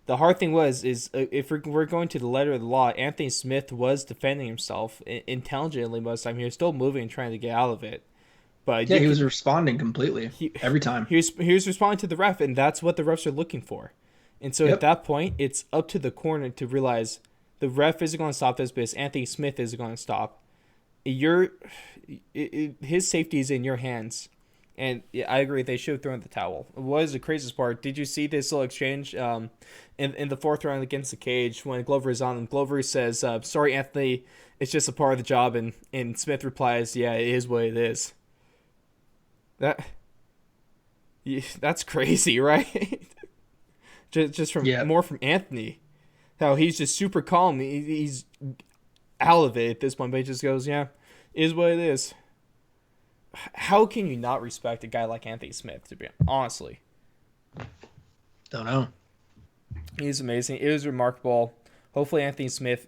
the hard thing if we're going to the letter of the law, Anthony Smith was defending himself intelligently most of the time. He was still moving and trying to get out of it, but Yeah, you he could was responding completely he every time. he was responding to the ref, and that's what the refs are looking for. And so at Yep. that point, it's up to the corner to realize the ref isn't going to stop this, but Anthony Smith isn't going to stop. Your his safety is in your hands, and yeah, I agree they should have thrown the towel. What is the craziest part? Did you see this little exchange in the fourth round against the cage when Glover is on him? Glover says, "Sorry, Anthony, it's just a part of the job," and Smith replies, "Yeah, it is what it is." That yeah, that's crazy, right? just from Yeah. more from Anthony, how he's just super calm. He's out of it at this point, but he just goes, "Yeah, it is what it is." How can you not respect a guy like Anthony Smith? To be honestly, Don't know. he's amazing. It was remarkable Hopefully Anthony Smith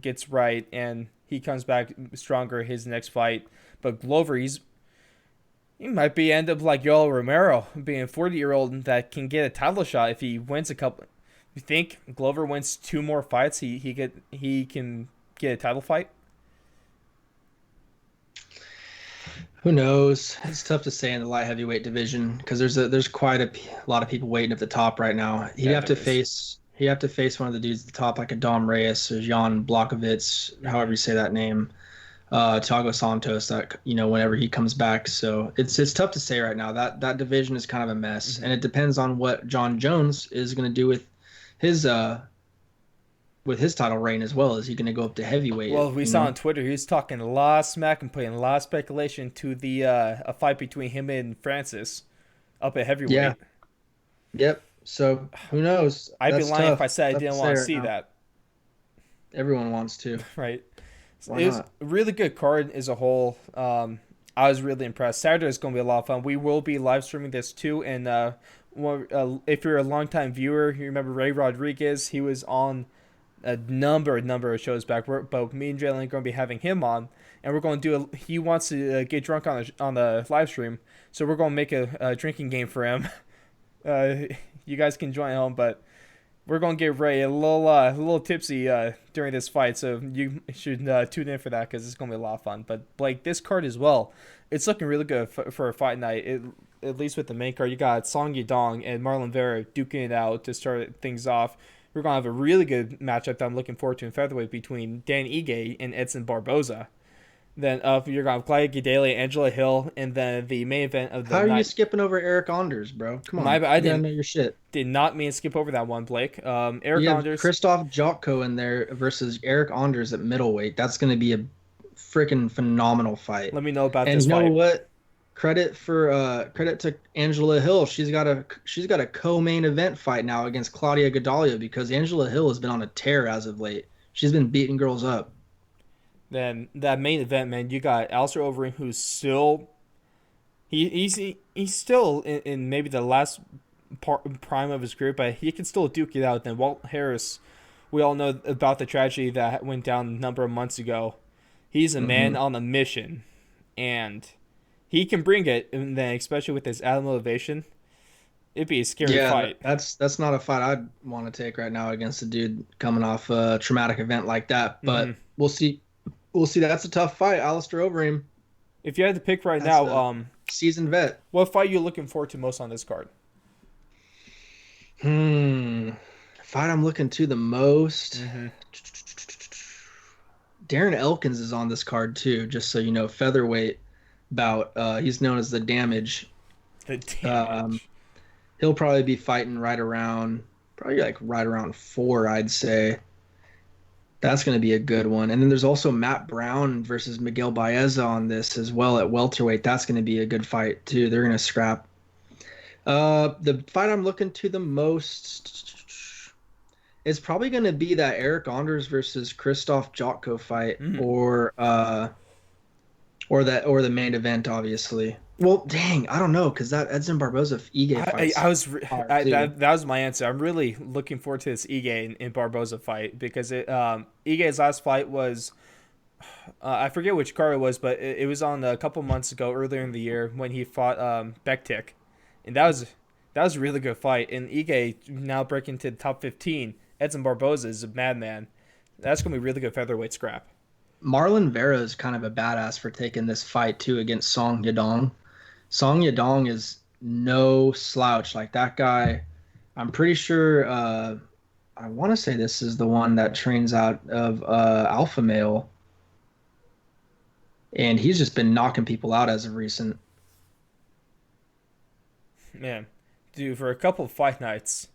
gets right and he comes back stronger his next fight. But Glover, he might be end up like Yoel Romero, being a 40-year-old that can get a title shot if he wins a couple. You think Glover wins 2 more fights, he can get a title fight? Who knows? It's tough to say in the light heavyweight division because there's quite a lot of people waiting at the top right now. Yeah, there is. He'd have to face one of the dudes at the top like a Dom Reyes or Jan Blachowicz, however you say that name. Thiago Santos, that whenever he comes back. So it's tough to say right now. That division is kind of a mess, Mm-hmm. and it depends on what John Jones is going to do his uh with his title reign as well. Is he going to go up to heavyweight? Well, we saw on Twitter he was talking a lot of smack and putting a lot of speculation to the a fight between him and Francis up at Yeah. heavyweight. Yep. So who knows? I'd be That's lying if I tough. said I Tough to didn't say want to right see now. that. Everyone wants to. Right? Why It was not? a really good card as a whole. I was really impressed. Saturday is going to be a lot of fun. We will be live streaming this too. And if you're a longtime viewer, you remember Ray Rodriguez. He was on a number of shows back. But me and Jalen are going to be having him on, and we're going to do. He wants to get drunk on the live stream, so we're going to make a drinking game for him. You guys can join home, but we're gonna get Ray a little tipsy during this fight, so you should tune in for that because it's gonna be a lot of fun. But Blake, this card as well, it's looking really good for a fight night. At least with the main card, you got Song Yadong and Marlon Vera duking it out to start things off. We're gonna have a really good matchup that I'm looking forward to in featherweight between Dan Ige and Edson Barboza. Then you're gonna have Claudia Gadelha, Angela Hill, and then the main event of How the are you night. skipping over Eric Anders, bro? Come My on. I You gotta know your shit. did not mean to skip over that one, Blake. Eric You have Anders. Christoph Jotko in there versus Eric Anders at middleweight. That's gonna be a freaking phenomenal fight. Let me know about And this you know fight. what? Credit to Angela Hill. She's got a co-main event fight now against Claudia Gadelha because Angela Hill has been on a tear as of late. She's been beating girls up. Then that main event, man, you got Alistair Overeem, who's still he's still in maybe the last prime of his career, but he can still duke it out. Then Walt Harris, we all know about the tragedy that went down a number of months ago. He's a man Hmm. on a mission, and he can bring it. And then, especially with his added motivation, it'd be a scary Yeah, fight. that's not a fight I'd want to take right now against a dude coming off a traumatic event like that. Hmm. But we'll see. We'll see. That's a tough fight, Alistair Overeem. If you had to pick right That's now, a seasoned vet. what fight you looking forward to most on this card? Hmm. Fight I'm looking to the most. Mm-hmm. Darren Elkins is on this card too, just so you know, featherweight bout. He's known as the Damage. The Um, damage. he'll probably be fighting probably like right around 4, I'd say. That's going to be a good one. And then there's also Matt Brown versus Miguel Baeza on this as well at welterweight. That's going to be a good fight too. They're going to scrap. The fight I'm looking to the most is probably going to be that Eric Anders versus Christoph Jotko fight, Mm. or the main event, obviously. Well, dang, I don't know because that Edson Barboza Ige I, fight. I was Too. that was my answer. I'm really looking forward to this Ige and Barboza fight because Ige's last fight was I forget which card it was, but it was on a couple months ago earlier in the year when he fought Bektik, and that was a really good fight. And Ige now breaking to the top 15. Edson Barboza is a madman. That's gonna be really good featherweight scrap. Marlon Vera is kind of a badass for taking this fight too against Song Yadong. Song Yadong is no slouch. Like that guy, I'm pretty sure. I want to say this is the one that trains out of Alpha Male, and he's just been knocking people out as of recent. Man, dude, for a couple of fight nights,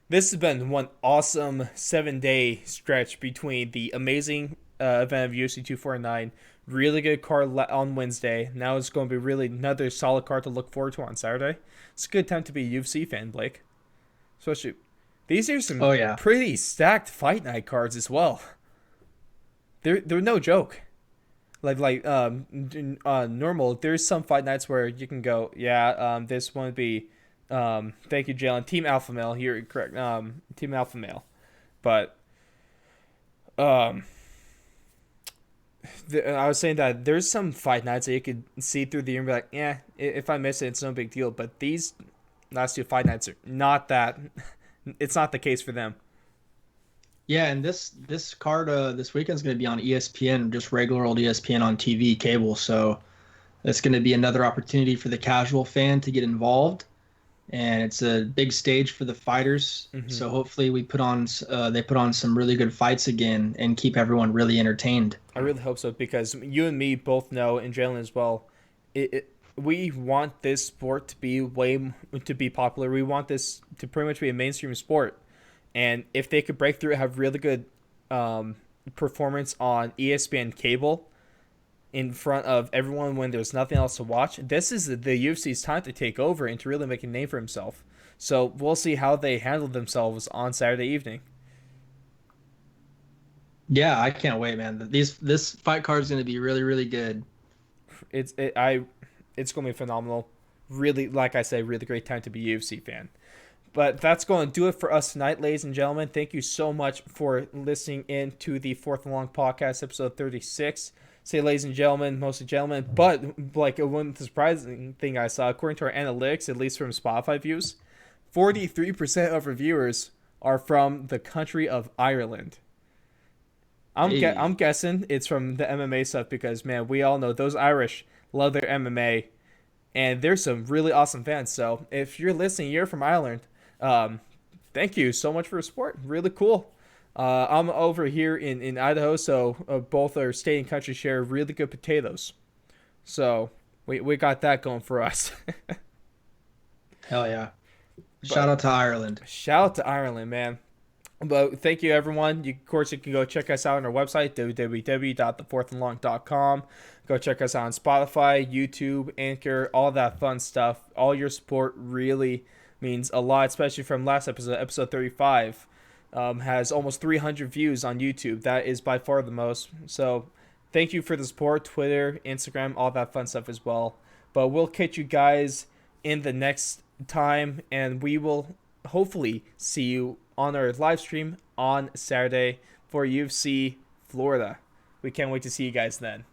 this has been one awesome 7 day stretch between the amazing event of UFC 249, really good card on Wednesday. Now it's going to be really another solid card to look forward to on Saturday. It's a good time to be a UFC fan, Blake. Especially, these are some Oh yeah, pretty stacked fight night cards as well. They're no joke. Normal. There's some fight nights where you can go, yeah, this one would be, thank you, Jalen. Team Alpha Male here, correct? Team Alpha Male, but Um, I was saying that there's some fight nights that you could see through the year and be like, yeah, if I miss it, it's no big deal. But these last two fight nights are not that. It's not the case for them. Yeah, and this card this weekend's going to be on ESPN, just regular old ESPN on TV cable. So it's going to be another opportunity for the casual fan to get involved, and it's a big stage for the fighters. Hmm. So hopefully they put on some really good fights again and keep everyone really entertained. I really hope so because you and me both know, and Jalen as well. We want this sport to be to be popular. We want this to pretty much be a mainstream sport. And if they could break through, have really good um, performance on ESPN cable in front of everyone when there's nothing else to watch, this is the UFC's time to take over and to really make a name for himself. So we'll see how they handle themselves on Saturday evening. Yeah, I can't wait, man. This fight card is going to be really really good. It's it, I, it's gonna be phenomenal. Really, like I said, really great time to be a UFC fan. But that's going to do it for us tonight, ladies and gentlemen. Thank you so much for listening in to the Fourth and Long Podcast, episode 36. Say ladies and gentlemen, mostly gentlemen. But like one surprising thing I saw, according to our analytics, at least from Spotify views, 43% of our viewers are from the country of Ireland. I'm Hey, guessing it's from the MMA stuff because, man, we all know those Irish love their MMA, and there's some really awesome fans. So if you're listening, you're from Ireland. Um, Thank you so much for your support. Really cool. I'm over here in Idaho, so both our state and country share really good potatoes. So we got that going for us. hell yeah! Shout But out to Ireland. shout out to Ireland, man. But thank you, everyone. Of course, you can go check us out on our website, www.thefourthandlong.com. Go check us out on Spotify, YouTube, Anchor, all that fun stuff. All your support really means a lot, especially from last episode, episode 35. Has almost 300 views on YouTube. That is by far the most. So thank you for the support, Twitter, Instagram, all that fun stuff as well. But we'll catch you guys in the next time, and we will hopefully see you on our live stream on Saturday for UFC Florida. We can't wait to see you guys then.